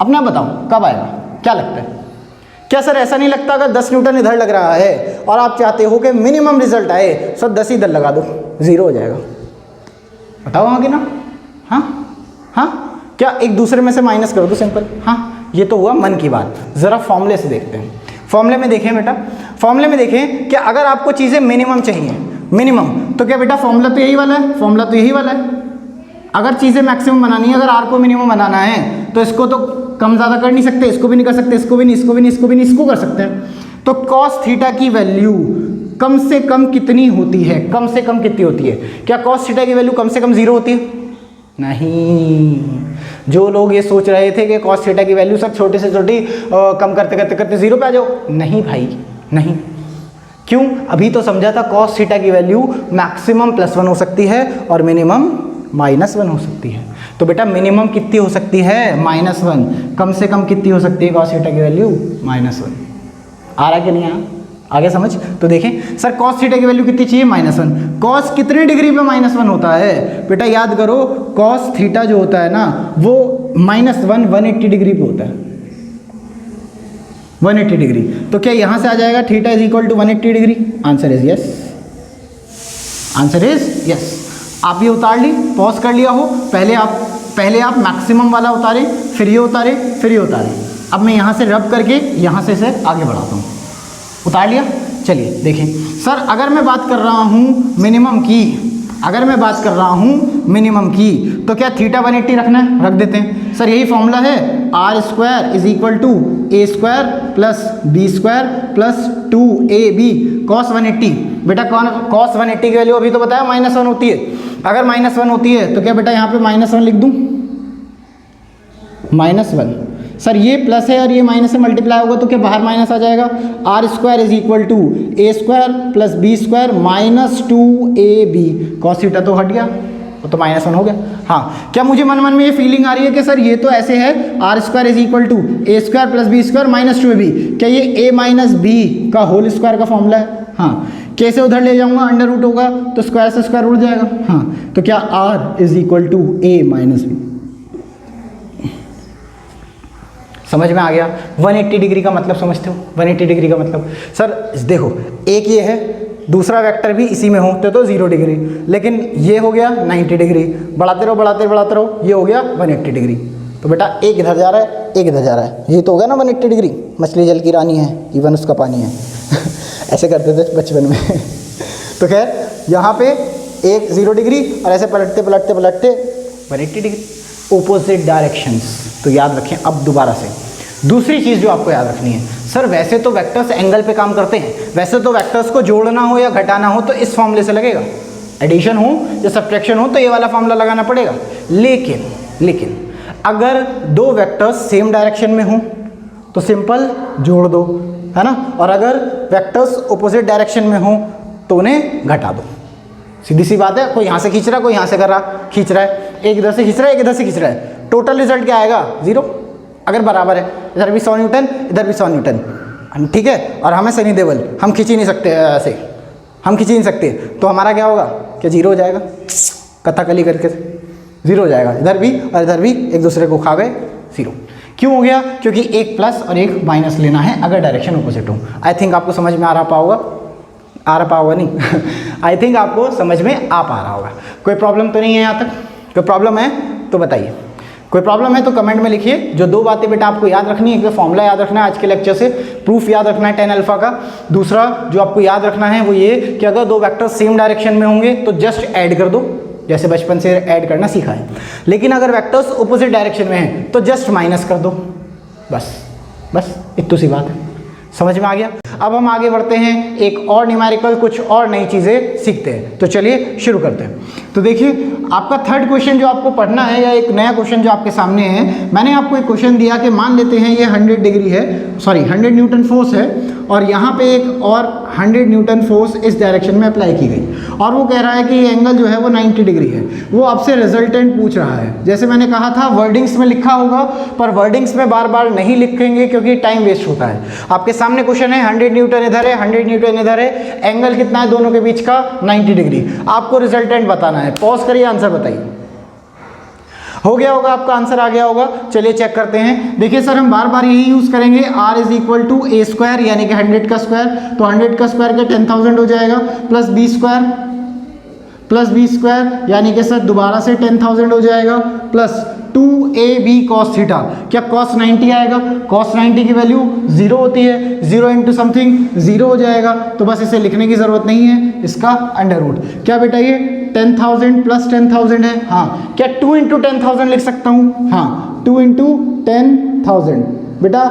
A: अपना बताओ कब आएगा, क्या लगता है? क्या सर ऐसा नहीं लगता अगर 10 न्यूटन इधर लग रहा है और आप चाहते हो कि मिनिमम रिजल्ट आए, सर 10 इधर लगा दो, 0 हो जाएगा? बताओ हाँ कि ना? हाँ, क्या एक दूसरे में से माइनस कर दो सिंपल? हाँ, ये तो हुआ मन की बात। ज़रा फॉर्मूले से देखते हैं। फॉर्मूले में देखें बेटा, फॉर्मूले में देखें कि अगर आपको चीज़ें मिनिमम चाहिए, मिनिमम, तो क्या बेटा फॉर्मूला तो यही वाला है, फॉर्मूला तो यही वाला है। अगर चीज़ें मैक्सिमम बनानी है, अगर आर को मिनिमम बनाना है तो इसको तो कम ज़्यादा कर नहीं सकते, इसको भी नहीं कर सकते, इसको भी नहीं, इसको भी नहीं, इसको भी नहीं, इसको कर सकते हैं। तो कॉस थीटा की वैल्यू कम से कम कितनी होती है? कम से कम कितनी होती है? क्या कॉस थीटा की वैल्यू कम से कम 0 होती है? नहीं। जो लोग ये सोच रहे थे कि कॉस थीटा की वैल्यू सब छोटे से छोटी कम करते करते करते 0 पे आ जाओ, नहीं भाई नहीं। क्यों? अभी तो समझा था कॉस थीटा की वैल्यू मैक्सिमम +1 हो सकती है और मिनिमम -1 हो सकती है। तो बेटा मिनिमम कितनी हो सकती है? -1। कम से कम कितनी हो सकती है कॉस थीटा की वैल्यू? -1। आ रहा कि नहीं आया? आगे समझ? तो देखें सर कॉस थीटा की वैल्यू कितनी चाहिए? -1। कॉस कितने डिग्री पे -1 होता है? बेटा याद करो, कॉस थीटा जो होता है ना वो -1 180 डिग्री पे होता है, 180 डिग्री। तो क्या यहाँ से आ जाएगा theta is equal to 180 degree? Answer is yes, answer is yes. आप ये उतार ली, पॉज कर लिया हो, पहले आप मैक्सिमम वाला उतारे, फिर ये उतारे, फिर ये उतारे। अब मैं यहाँ से रब करके यहाँ से इसे आगे बढ़ाता हूँ। उतार लिया? चलिए देखें सर, अगर मैं बात कर रहा हूँ मिनिमम की, अगर मैं बात कर रहा हूँ मिनिमम की, तो क्या थीटा 180 रखना है? रख देते हैं। सर यही फॉर्मूला है, r² is equal to a² plus b² plus 2ab cos 180। बेटा cos 180 की वैल्यू अभी तो बताया -1 होती है। अगर -1 होती है तो क्या बेटा यहाँ पे -1 लिख दूँ? -1। सर ये प्लस है और ये माइनस से मल्टीप्लाई होगा तो क्या बाहर माइनस आ जाएगा? r² is equal to a² plus b² minus 2ab। Cos theta तो हट गया, वो तो -1 हो गया। हाँ, क्या मुझे मन में ये फीलिंग आ रही है कि सर ये तो ऐसे है r² is equal to a² plus b² minus 2ab, क्या ये a माइनस b का होल स्क्वायर का फॉर्मूला है? हाँ, कैसे उधर ले जाऊंगा? अंडर रूट होगा तो स्क्वायर से स्क्वायर उड़ जाएगा। हाँ, तो क्या r is equal to a minus b? समझ में आ गया? 180 डिग्री का मतलब समझते हो? 180 डिग्री का मतलब सर देखो, एक ये है, दूसरा वेक्टर भी इसी में होते तो 0 डिग्री, लेकिन ये हो गया 90 डिग्री। बढ़ाते रहो बढ़ाते बढ़ाते रहो, ये हो गया 180 डिग्री। तो बेटा एक इधर जा रहा है, एक इधर जा रहा है, ये तो होगा ना 180 डिग्री। मछली जल की रानी है, इवन उसका पानी है ऐसे करते थे बचपन में तो खैर यहाँ पे एक 0 डिग्री और ऐसे पलटते पलटते पलटते 180 डिग्री, ओपोजिट डायरेक्शंस। तो याद रखें। अब दोबारा से दूसरी चीज़ जो आपको याद रखनी है, सर वैसे तो वेक्टर्स एंगल पे काम करते हैं, वैसे तो वेक्टर्स को जोड़ना हो या घटाना हो तो इस फॉर्मूले से लगेगा, एडिशन हो या सब्ट्रैक्शन हो तो ये वाला फॉर्मूला लगाना पड़ेगा। लेकिन अगर दो वेक्टर्स सेम डायरेक्शन में हो तो सिंपल जोड़ दो, है ना, और अगर वेक्टर्स ऑपोजिट डायरेक्शन में हो तो उन्हें घटा दो। सीधी सी बात है, कोई यहाँ से खींच रहा है, कोई यहाँ से खींच रहा है, एक इधर से खींच रहा है, एक इधर से खींच रहा है, टोटल रिजल्ट क्या आएगा? 0। अगर बराबर है, इधर भी 100 न्यूटन इधर भी 100 न्यूटन, ठीक है, और हमें सनी देवल, हम खींच ही नहीं सकते ऐसे, हम खींच ही नहीं सकते, तो हमारा क्या होगा? क्या 0 हो जाएगा? कथाकली करके 0 हो जाएगा। इधर भी और इधर भी एक दूसरे को खा गए, 0। क्यों हो गया? क्योंकि एक प्लस और एक माइनस लेना है अगर डायरेक्शन ऑपोजिट हो। आई थिंक आपको समझ में आ रहा होगा नहीं आई थिंक आपको समझ में आ पा रहा होगा। कोई प्रॉब्लम तो नहीं है यहाँ तक? कोई प्रॉब्लम है तो बताइए, कोई प्रॉब्लम है तो कमेंट में लिखिए। जो दो बातें बेटा आपको याद रखनी है, एक तो फॉर्मूला याद रखना है आज के लेक्चर से, प्रूफ याद रखना है tan अल्फा का। दूसरा जो आपको याद रखना है वो ये कि अगर दो वेक्टर सेम डायरेक्शन में होंगे तो जस्ट ऐड कर दो, जैसे बचपन से ऐड करना सीखा है। लेकिन अगर वेक्टर्स ऑपोजिट डायरेक्शन में हैं तो जस्ट माइनस कर दो, बस इतनी सी बात है। समझ में आ गया? अब हम आगे बढ़ते हैं, एक और न्यूमेरिकल, कुछ और नई चीज़ें सीखते हैं। तो चलिए शुरू करते हैं। तो देखिए आपका थर्ड क्वेश्चन जो आपको पढ़ना है, या एक नया क्वेश्चन जो आपके सामने है, मैंने आपको एक क्वेश्चन दिया कि मान लेते हैं ये 100 डिग्री है, सॉरी 100 न्यूटन फोर्स है, और यहाँ पे एक और 100 न्यूटन फोर्स इस डायरेक्शन में अप्लाई की गई, और वो कह रहा है कि ये एंगल जो है वो 90 डिग्री है। वो आपसे रिजल्टेंट पूछ रहा है। जैसे मैंने कहा था वर्डिंग्स में लिखा होगा, पर वर्डिंग्स में बार बार नहीं लिखेंगे क्योंकि टाइम वेस्ट होता है। आपके सामने क्वेश्चन है 100 न्यूटन इधर है, 100 न्यूटन इधर है, एंगल कितना है दोनों के बीच का? 90 डिग्री। आपको रिजल्टेंट बताना है। पॉज करिए, आंसर बताइए। हो गया होगा, आपका आंसर आ गया होगा। चलिए चेक करते हैं। देखिए सर हम बार बार यही यूज करेंगे, r is equal to A square यानी कि 100 का स्क्वायर, तो 100 का स्क्वायर के 10,000 हो जाएगा, प्लस बी स्क्वायर यानी कि सर दोबारा से 10,000 हो जाएगा, प्लस 2ab cos थीटा। क्या cos 90 आएगा? cos 90 की वैल्यू 0 होती है, 0 इंटू समथिंग 0 हो जाएगा, तो बस इसे लिखने की ज़रूरत नहीं है, इसका अंडर रूट। क्या बेटा ये 10,000 प्लस 10,000 है? हाँ। क्या 2 इंटू 10,000 लिख सकता हूँ? हाँ, 2 इंटू 10,000। बेटा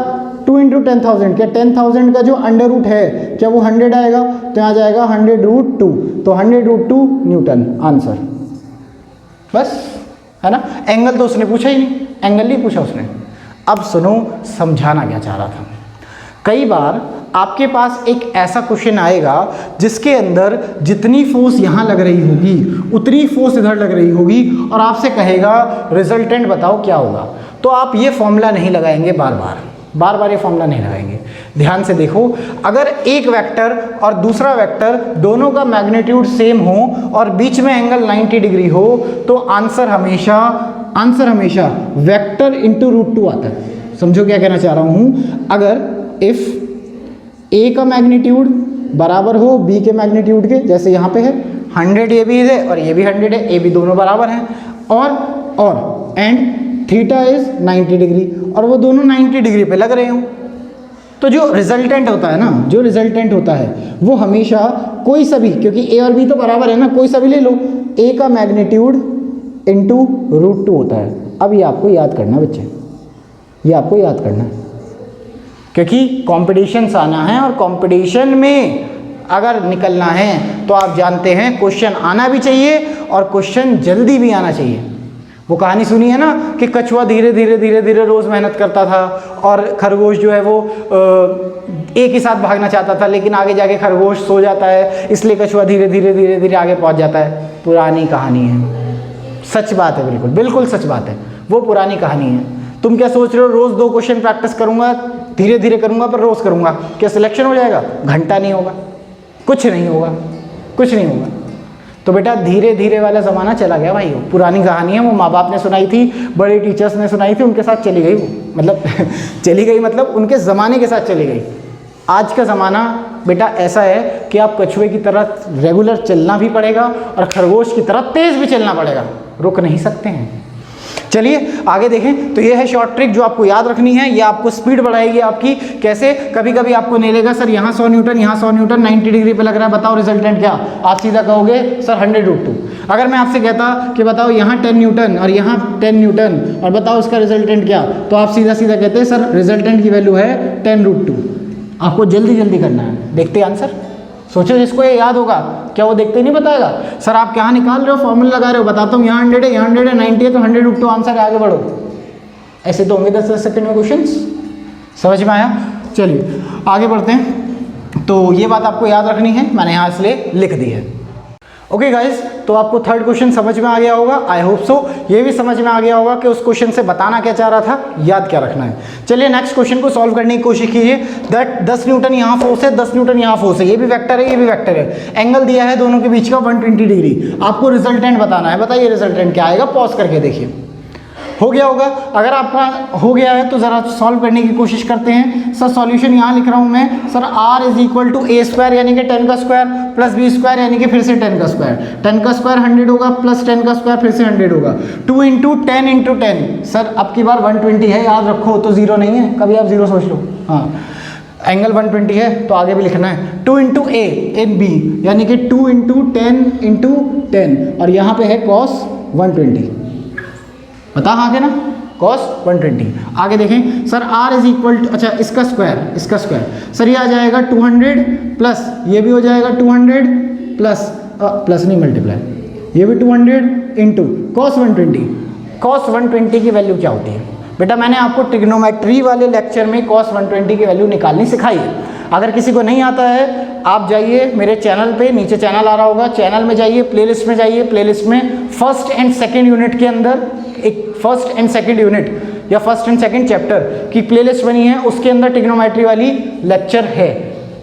A: 2 इंटू 10,000, क्या 10,000 का जो अंडर रूट है क्या वो 100 आएगा? तो यहाँ जाएगा 100 रूट 2, तो 100 रूट 2 न्यूटन आंसर। बस, है ना? एंगल तो उसने पूछा ही नहीं, एंगल नहीं पूछा उसने। अब सुनो समझाना क्या चाह रहा था। कई बार आपके पास एक ऐसा क्वेश्चन आएगा जिसके अंदर जितनी फोर्स यहाँ लग रही होगी उतनी फोर्स इधर लग रही होगी, और आपसे कहेगा रिजल्टेंट बताओ क्या होगा। तो आप ये फॉर्मूला नहीं लगाएंगे, बार बार ये फॉर्मूला नहीं लगाएंगे। ध्यान से देखो, अगर एक वेक्टर और दूसरा वेक्टर दोनों का मैग्नीट्यूड सेम हो और बीच में एंगल 90 डिग्री हो, तो आंसर हमेशा वेक्टर इंटू रूट 2 आता है। समझो क्या कहना चाह रहा हूँ। अगर इफ ए का मैग्नीट्यूड बराबर हो बी के मैग्नीट्यूड के, जैसे यहाँ पे है 100 ये भी है और ये भी 100 है, ए बी दोनों बराबर हैं, और एंड थीटा इज 90 डिग्री, और वो दोनों 90 डिग्री पे लग रहे हो, तो जो रिजल्टेंट होता है वो हमेशा कोई सा भी, क्योंकि ए और बी तो बराबर है ना, कोई सा भी ले लो, ए का मैग्नीट्यूड इंटू रूट 2 होता है। अब ये आपको याद करना बच्चे, ये आपको याद करना है, क्योंकि कॉम्पिटिशन आना है, और कॉम्पिटिशन में अगर निकलना है तो आप जानते हैं क्वेश्चन आना भी चाहिए और क्वेश्चन जल्दी भी आना चाहिए। वो कहानी सुनी है ना कि कछुआ धीरे धीरे रोज़ मेहनत करता था, और खरगोश जो है वो एक ही साथ भागना चाहता था, लेकिन आगे जाके खरगोश सो जाता है, इसलिए कछुआ धीरे धीरे आगे पहुंच जाता है। पुरानी कहानी है, सच बात है, बिल्कुल सच बात है, वो पुरानी कहानी है। तुम क्या सोच रहे हो रोज़ 2 क्वेश्चन प्रैक्टिस करूंगा, धीरे धीरे करूंगा, पर रोज़ करूंगा, क्या सिलेक्शन हो जाएगा? घंटा नहीं होगा, कुछ नहीं होगा। तो बेटा धीरे धीरे वाला ज़माना चला गया भाई, वो पुरानी कहानी है, वो माँ बाप ने सुनाई थी, बड़े टीचर्स ने सुनाई थी, उनके साथ चली गई वो, मतलब उनके ज़माने के साथ चली गई। आज का ज़माना बेटा ऐसा है कि आप कछुए की तरह रेगुलर चलना भी पड़ेगा और खरगोश की तरह तेज़ भी चलना पड़ेगा, रुक नहीं सकते हैं। चलिए आगे देखें। तो ये है शॉर्ट ट्रिक जो आपको याद रखनी है, ये आपको स्पीड बढ़ाएगी आपकी। कैसे? कभी कभी आपको नहीं लेगा सर यहाँ 100 न्यूटन, यहाँ 100 न्यूटन 90 डिग्री पे लग रहा है, बताओ रिजल्टेंट क्या? आप सीधा कहोगे सर 100 रूट 2। अगर मैं आपसे कहता कि बताओ यहाँ 10 न्यूटन और यहाँ 10 न्यूटन और बताओ इसका रिजल्टेंट क्या, तो आप सीधा कहते हैं सर रिजल्टेंट की वैल्यू है 10 रूट 2। आपको जल्दी करना है। देखते आंसर, सोचो जिसको ये याद होगा, क्या वो देखते नहीं बताएगा? सर आप क्या निकाल रहे हो, फॉर्मूला लगा रहे हो, बताता हूँ यहाँ 100 है, यहाँ 100 है, 90 है, तो 100 रूट 2 आंसर है, आगे बढ़ो। ऐसे तो होंगे 10 सेकंड में क्वेश्चंस। समझ में आया? चलिए आगे बढ़ते हैं। तो ये बात आपको याद रखनी है, मैंने यहाँ इसलिए लिख दी है। ओके गाइज, तो आपको थर्ड क्वेश्चन समझ में आ गया होगा, आई होप सो। ये भी समझ में आ गया होगा कि उस क्वेश्चन से बताना क्या चाह रहा था, याद क्या रखना है। चलिए नेक्स्ट क्वेश्चन को सॉल्व करने की कोशिश कीजिए। दैट 10 न्यूटन यहाँ फोर्स है, 10 न्यूटन यहाँ फोर्स है, ये भी वेक्टर है, ये भी वेक्टर है, एंगल दिया है दोनों के बीच का 120 डिग्री। आपको रिजल्टेंट बताना है, बताइए रिजल्टेंट क्या आएगा? पॉज करके देखिए। हो गया होगा? अगर आपका हो गया है तो ज़रा सॉल्व करने की कोशिश करते हैं। सर सॉल्यूशन यहाँ लिख रहा हूँ मैं, sir r is equal to A square यानी कि 10 का स्क्वायर प्लस बी स्क्वायर यानी कि फिर से 10 का स्क्वायर। 10 का स्क्वायर 100 होगा प्लस 10 का स्क्वायर फिर से 100 होगा। 2 इंटू 10 इंटू 10, सर अब की बार 120 है, याद रखो, तो 0 नहीं है, कभी आप 0 सोच लो। हाँ एंगल 120 है तो आगे भी लिखना है 2 इंटू ए इन बी, यानी कि 2 इंटू 10 इंटू 10, और यहाँ पे है cos 120, बता आगे ना cos 120। आगे देखें sir r is equal to, अच्छा इसका स्क्वायर सर ये आ जाएगा 200 प्लस ये भी हो जाएगा 200 प्लस नहीं मल्टीप्लाई, ये भी 200 इंटू cos 120। cos 120 की वैल्यू क्या होती है बेटा? मैंने आपको ट्रिग्नोमेट्री वाले लेक्चर में cos 120 की वैल्यू निकालनी सिखाई है। अगर किसी को नहीं आता है आप जाइए मेरे चैनल पे, नीचे चैनल आ रहा होगा, चैनल में जाइए, प्लेलिस्ट में जाइए, प्लेलिस्ट में फर्स्ट एंड सेकंड यूनिट के अंदर एक फर्स्ट एंड सेकंड यूनिट या फर्स्ट एंड सेकंड चैप्टर की प्लेलिस्ट बनी है, उसके अंदर ट्रिग्नोमेट्री वाली लेक्चर है,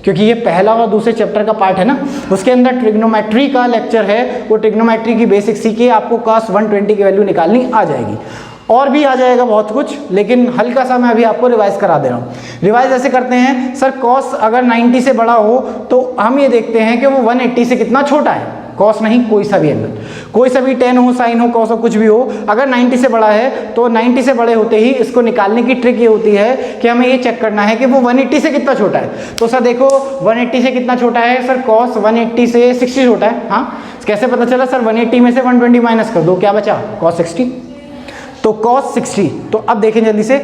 A: क्योंकि ये पहला और दूसरे चैप्टर का पार्ट है ना, उसके अंदर ट्रिग्नोमेट्री का लेक्चर है। वो ट्रिग्नोमेट्री की बेसिक सीखिए, आपको cos 120 की वैल्यू निकालनी आ जाएगी। और भी आ जाएगा बहुत कुछ, लेकिन हल्का सा मैं अभी आपको रिवाइज करा दे रहा हूँ। रिवाइज ऐसे करते हैं सर, cos अगर 90 से बड़ा हो तो हम ये देखते हैं कि वो 180 से कितना छोटा है। cos नहीं, कोई सा भी एंगल, कोई सा भी tan हो, sin हो, cos हो, कुछ भी हो, अगर 90 से बड़ा है तो 90 से बड़े होते ही इसको निकालने की ट्रिक ये होती है कि हमें ये चेक करना है कि वो 180 से कितना छोटा है। तो सर देखो 180 से कितना छोटा है सर, cos 180 से 60 छोटा है। हाँ, कैसे पता चला सर? 180 में से 120 माइनस कर दो, क्या बचा? cos 60। तो cos 60, तो अब देखें जल्दी से,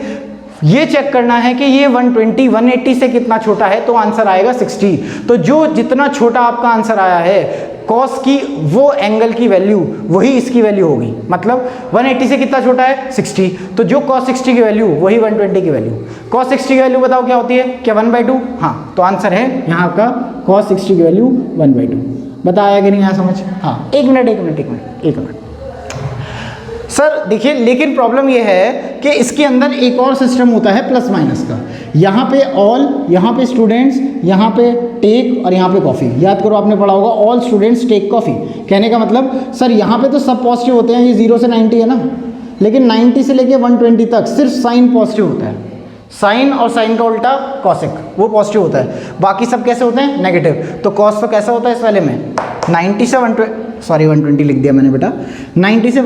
A: ये चेक करना है कि ये 120 180 से कितना छोटा है, तो आंसर आएगा 60। तो जो जितना छोटा आपका आंसर आया है cos की, वो एंगल की वैल्यू वही इसकी वैल्यू होगी। मतलब 180 से कितना छोटा है? 60। तो जो cos 60 की वैल्यू वही 120 की वैल्यू। cos 60 की वैल्यू बताओ क्या होती है? क्या 1/2? हाँ, तो आंसर है यहाँ का cos 60 की वैल्यू 1/2। बताया कि नहीं आया समझ? हाँ, एक मिनट सर देखिए, लेकिन प्रॉब्लम ये है कि इसके अंदर एक और सिस्टम होता है प्लस माइनस का। यहाँ पे ऑल, यहाँ पे स्टूडेंट्स, यहाँ पे टेक और यहाँ पे कॉफ़ी। याद करो, आपने पढ़ा होगा ऑल स्टूडेंट्स टेक कॉफ़ी। कहने का मतलब सर यहाँ पे तो सब पॉजिटिव होते हैं, ये 0 से 90 है ना, लेकिन 90 से लेके 120 तक सिर्फ साइन पॉजिटिव होता है। साइन और साइन का उल्टा कॉसिक, वो पॉजिटिव होता है, बाकी सब कैसे होते हैं? नेगेटिव। तो कॉस तो कैसा होता है इस वाले में? 90 से 120 लिख दिया मैंने बेटा, 90 से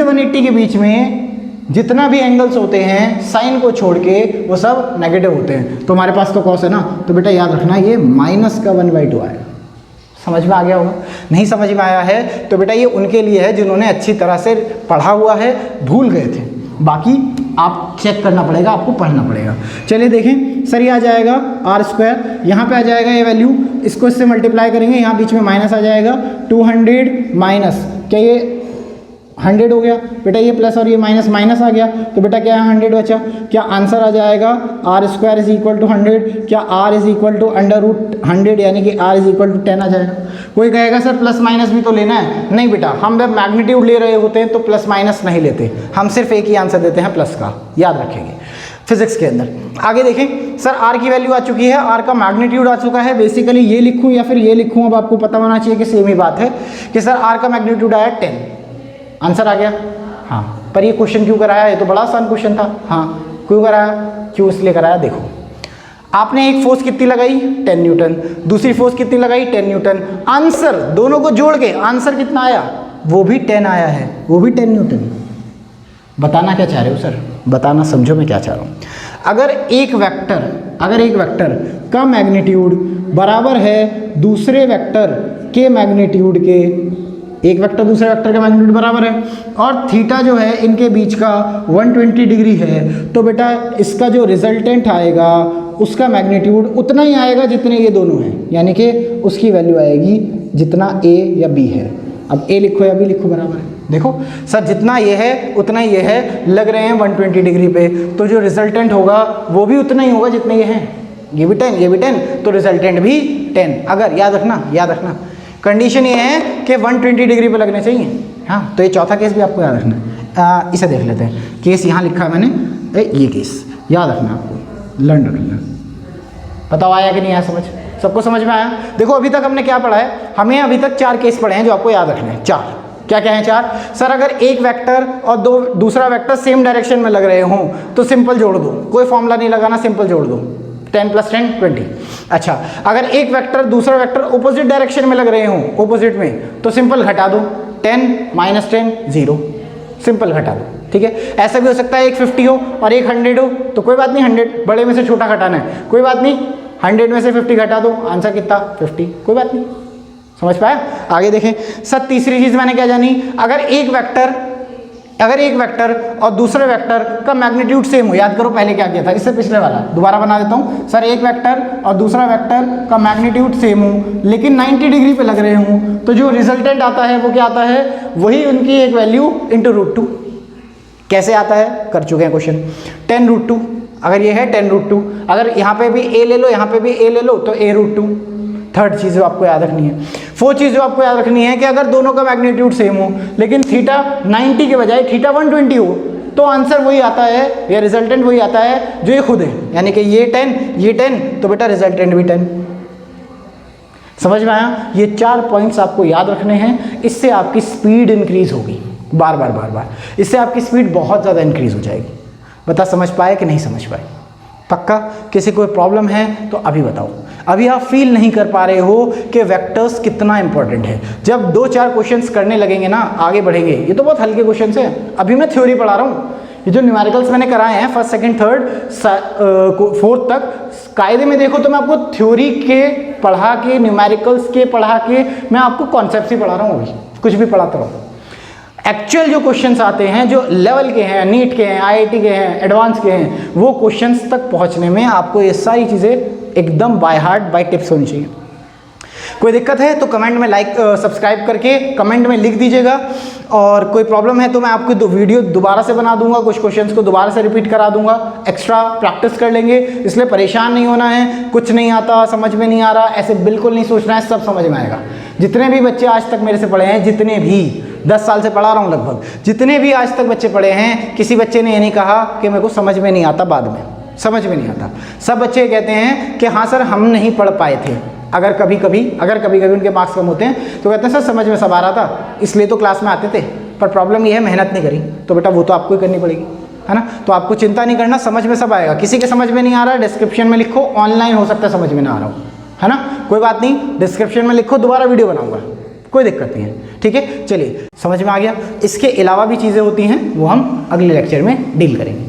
A: 180 के बीच में जितना भी एंगल्स होते हैं साइन को छोड़ के वो सब नेगेटिव होते हैं। तो हमारे पास तो कॉस है ना, तो बेटा याद रखना ये माइनस का 1/2 आएगा। समझ में आ गया होगा? नहीं समझ में आया है तो बेटा ये उनके लिए है जिन्होंने अच्छी तरह से पढ़ा हुआ है, भूल गए थे, बाकी आप चेक करना पड़ेगा, आपको पढ़ना पड़ेगा। चलिए देखें सर, ये आ जाएगा r², यहाँ पे आ जाएगा ये वैल्यू, इसको इससे मल्टीप्लाई करेंगे, यहाँ बीच में माइनस आ जाएगा, 200 माइनस, क्या ये 100 हो गया बेटा? ये प्लस और ये माइनस माइनस आ गया, तो बेटा क्या है 100 बचा। क्या आंसर आ जाएगा r² इज इक्वल टू 100? क्या r इज इक्वल टू √100, यानी कि r इज इक्वल टू 10 आ जाएगा। कोई कहेगा सर प्लस माइनस भी तो लेना है। नहीं बेटा, हम जब मैग्नीट्यूड ले रहे होते हैं तो प्लस माइनस नहीं लेते, हम सिर्फ एक ही आंसर देते हैं, प्लस का। याद रखेंगे फिजिक्स के अंदर। आगे देखें सर, r की वैल्यू आ चुकी है, r का मैग्नीट्यूड आ चुका है। बेसिकली ये लिखूँ या फिर ये लिखूँ, अब आपको पता होना चाहिए कि सेम ही बात है कि सर r का मैग्नीट्यूड आया 10। आंसर आ गया? हाँ। पर ये क्वेश्चन क्यों कराया? ये तो बड़ा आसान क्वेश्चन था। हाँ, क्यों कराया? क्यों इसलिए कराया, देखो आपने एक फोर्स कितनी लगाई? 10 न्यूटन, दूसरी फोर्स कितनी लगाई? 10 न्यूटन। आंसर दोनों को जोड़ के आंसर कितना आया? वो भी 10 आया है, वो भी 10 न्यूटन। बताना क्या चाह रहे हो सर? बताना, समझो मैं क्या चाह रहा हूँ। अगर एक वेक्टर का मैग्नीट्यूड बराबर है दूसरे वेक्टर के मैग्नीट्यूड के, एक वेक्टर दूसरे वेक्टर के मैग्नीट्यूड बराबर है, और थीटा जो है इनके बीच का 120 डिग्री है, तो बेटा इसका जो रिजल्टेंट आएगा उसका मैग्नीट्यूड उतना ही आएगा जितने ये दोनों हैं, यानी कि उसकी वैल्यू आएगी जितना a या b है। अब a लिखो या b लिखो, बराबर है। देखो सर, जितना ये है उतना ही ये है, लग रहे हैं 120 डिग्री पे, तो जो रिजल्टेंट होगा वो भी उतना ही होगा जितने ये हैं। ये भी 10, ये भी 10, तो रिजल्टेंट भी 10। अगर याद रखना कंडीशन ये है कि 120 डिग्री पे लगने चाहिए। हाँ, तो ये चौथा केस भी आपको याद रखना है। इसे देख लेते हैं, केस यहाँ लिखा है मैंने, ये केस याद रखना आपको, लर्न रखना। बताओ आया कि नहीं आया समझ? सबको समझ में आया? देखो अभी तक हमने क्या पढ़ा है, हमें अभी तक 4 केस पढ़े हैं जो आपको याद रखने हैं। 4 क्या है? 4 सर, अगर एक वेक्टर और दूसरा वेक्टर सेम डायरेक्शन में लग रहे हों तो सिंपल जोड़ दो, कोई फॉर्मूला नहीं लगाना, सिंपल जोड़ दो। 10 + 10 20। अच्छा, अगर एक वेक्टर दूसरा वेक्टर ऑपोजिट डायरेक्शन में लग रहे हों, ऑपोजिट में, तो सिंपल घटा दो, 10 - 10 0। सिंपल घटा दो, ठीक है। ऐसा भी हो सकता है एक 50 हो और एक 100 हो, तो कोई बात नहीं, 100 बड़े में से छोटा घटाना है, कोई बात नहीं, 100 में से 50 घटा दो, आंसर कितना 50, कोई बात नहीं। समझ पाया? आगे देखें सर, तीसरी चीज मैंने क्या जानी, अगर एक वेक्टर और दूसरे वेक्टर का मैग्नीट्यूड सेम हो, याद करो पहले क्या किया था, इससे पिछले वाला दोबारा बना देता हूं। सर एक वेक्टर और दूसरा वेक्टर का मैग्नीट्यूड सेम हो लेकिन 90 डिग्री पे लग रहे हों, तो जो रिजल्टेंट आता है वो क्या आता है, वही उनकी एक वैल्यू इंटू √2। कैसे आता है, कर चुके हैं क्वेश्चन। 10√2, अगर ये है 10√2, अगर यहाँ पे भी a ले लो, यहाँ पे भी a ले लो, तो a√2। थर्ड चीज़ जो आपको याद रखनी है, फोर्थ चीज़ जो आपको याद रखनी है कि अगर दोनों का मैग्नीट्यूड सेम हो लेकिन थीटा 90 के बजाय थीटा 120 हो, तो आंसर वही आता है या रिजल्टेंट वही आता है जो ये खुद है, यानी कि ये 10 तो बेटा रिजल्टेंट भी 10। समझ में आया? ये 4 पॉइंट्स आपको याद रखने हैं, इससे आपकी स्पीड इंक्रीज होगी, बार बार, इससे आपकी स्पीड बहुत ज़्यादा इंक्रीज हो जाएगी। बता समझ पाए कि नहीं समझ पाए? पक्का? किसी कोई प्रॉब्लम है तो अभी बताओ। अभी आप फील नहीं कर पा रहे हो कि वेक्टर्स कितना इंपॉर्टेंट है। जब 2-4 क्वेश्चंस करने लगेंगे ना, आगे बढ़ेंगे। ये तो बहुत हल्के क्वेश्चंस हैं, अभी मैं थ्योरी पढ़ा रहा हूँ। ये जो न्यूमेरिकल्स मैंने कराए हैं 1st, 2nd, 3rd, 4th तक, कायदे में देखो तो मैं आपको थ्योरी के पढ़ा के, न्यूमेरिकल्स के पढ़ा के, मैं आपको कॉन्सेप्ट ही पढ़ा रहा हूँ, अभी कुछ भी पढ़ाता रहूँ। एक्चुअल जो क्वेश्चंस आते हैं, जो लेवल के हैं, नीट के हैं, IIT के हैं, एडवांस के हैं, वो क्वेश्चंस तक पहुंचने में आपको ये सारी चीज़ें एकदम बाय हार्ट, बाय टिप्स होनी चाहिए। कोई दिक्कत है तो कमेंट में सब्सक्राइब करके कमेंट में लिख दीजिएगा, और कोई प्रॉब्लम है तो मैं आपको वीडियो दोबारा से बना दूंगा, कुछ क्वेश्चंस को दोबारा से रिपीट करा दूंगा, एक्स्ट्रा प्रैक्टिस कर लेंगे। इसलिए परेशान नहीं होना है, कुछ नहीं आता, समझ में नहीं आ रहा, ऐसे बिल्कुल नहीं सोचना है, सब समझ में आएगा। जितने भी बच्चे आज तक मेरे से पढ़े हैं, जितने भी 10 साल से पढ़ा रहा हूँ लगभग, जितने भी आज तक बच्चे पढ़े हैं, किसी बच्चे ने ये नहीं कहा कि मेरे को समझ में नहीं आता, बाद में समझ में नहीं आता। सब बच्चे कहते हैं कि हाँ सर हम नहीं पढ़ पाए थे, अगर कभी कभी उनके मार्क्स कम होते हैं तो कहते हैं सर समझ में सब आ रहा था, इसलिए तो क्लास में आते थे, पर प्रॉब्लम ये है मेहनत नहीं करी। तो बेटा वो तो आपको ही करनी पड़ेगी, है ना। तो आपको चिंता नहीं करना, समझ में सब आएगा। किसी के समझ में नहीं आ रहा, डिस्क्रिप्शन में लिखो, ऑनलाइन हो सकता है समझ में ना आ रहा हो, है ना, कोई बात नहीं, डिस्क्रिप्शन में लिखो, दोबारा वीडियो बनाऊंगा, कोई दिक्कत नहीं है, ठीक है। चलिए समझ में आ गया। इसके अलावा भी चीज़ें होती हैं, वो हम अगले लेक्चर में डील करेंगे।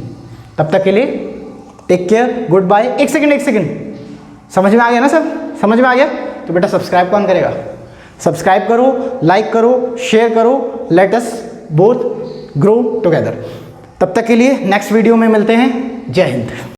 A: तब तक के लिए टेक केयर, गुड बाय। एक सेकंड, समझ में आ गया ना सब? समझ में आ गया तो बेटा सब्सक्राइब कौन करेगा? सब्सक्राइब करो, लाइक करो, शेयर करो, let us both grow together. तब तक के लिए नेक्स्ट वीडियो में मिलते हैं। जय हिंद।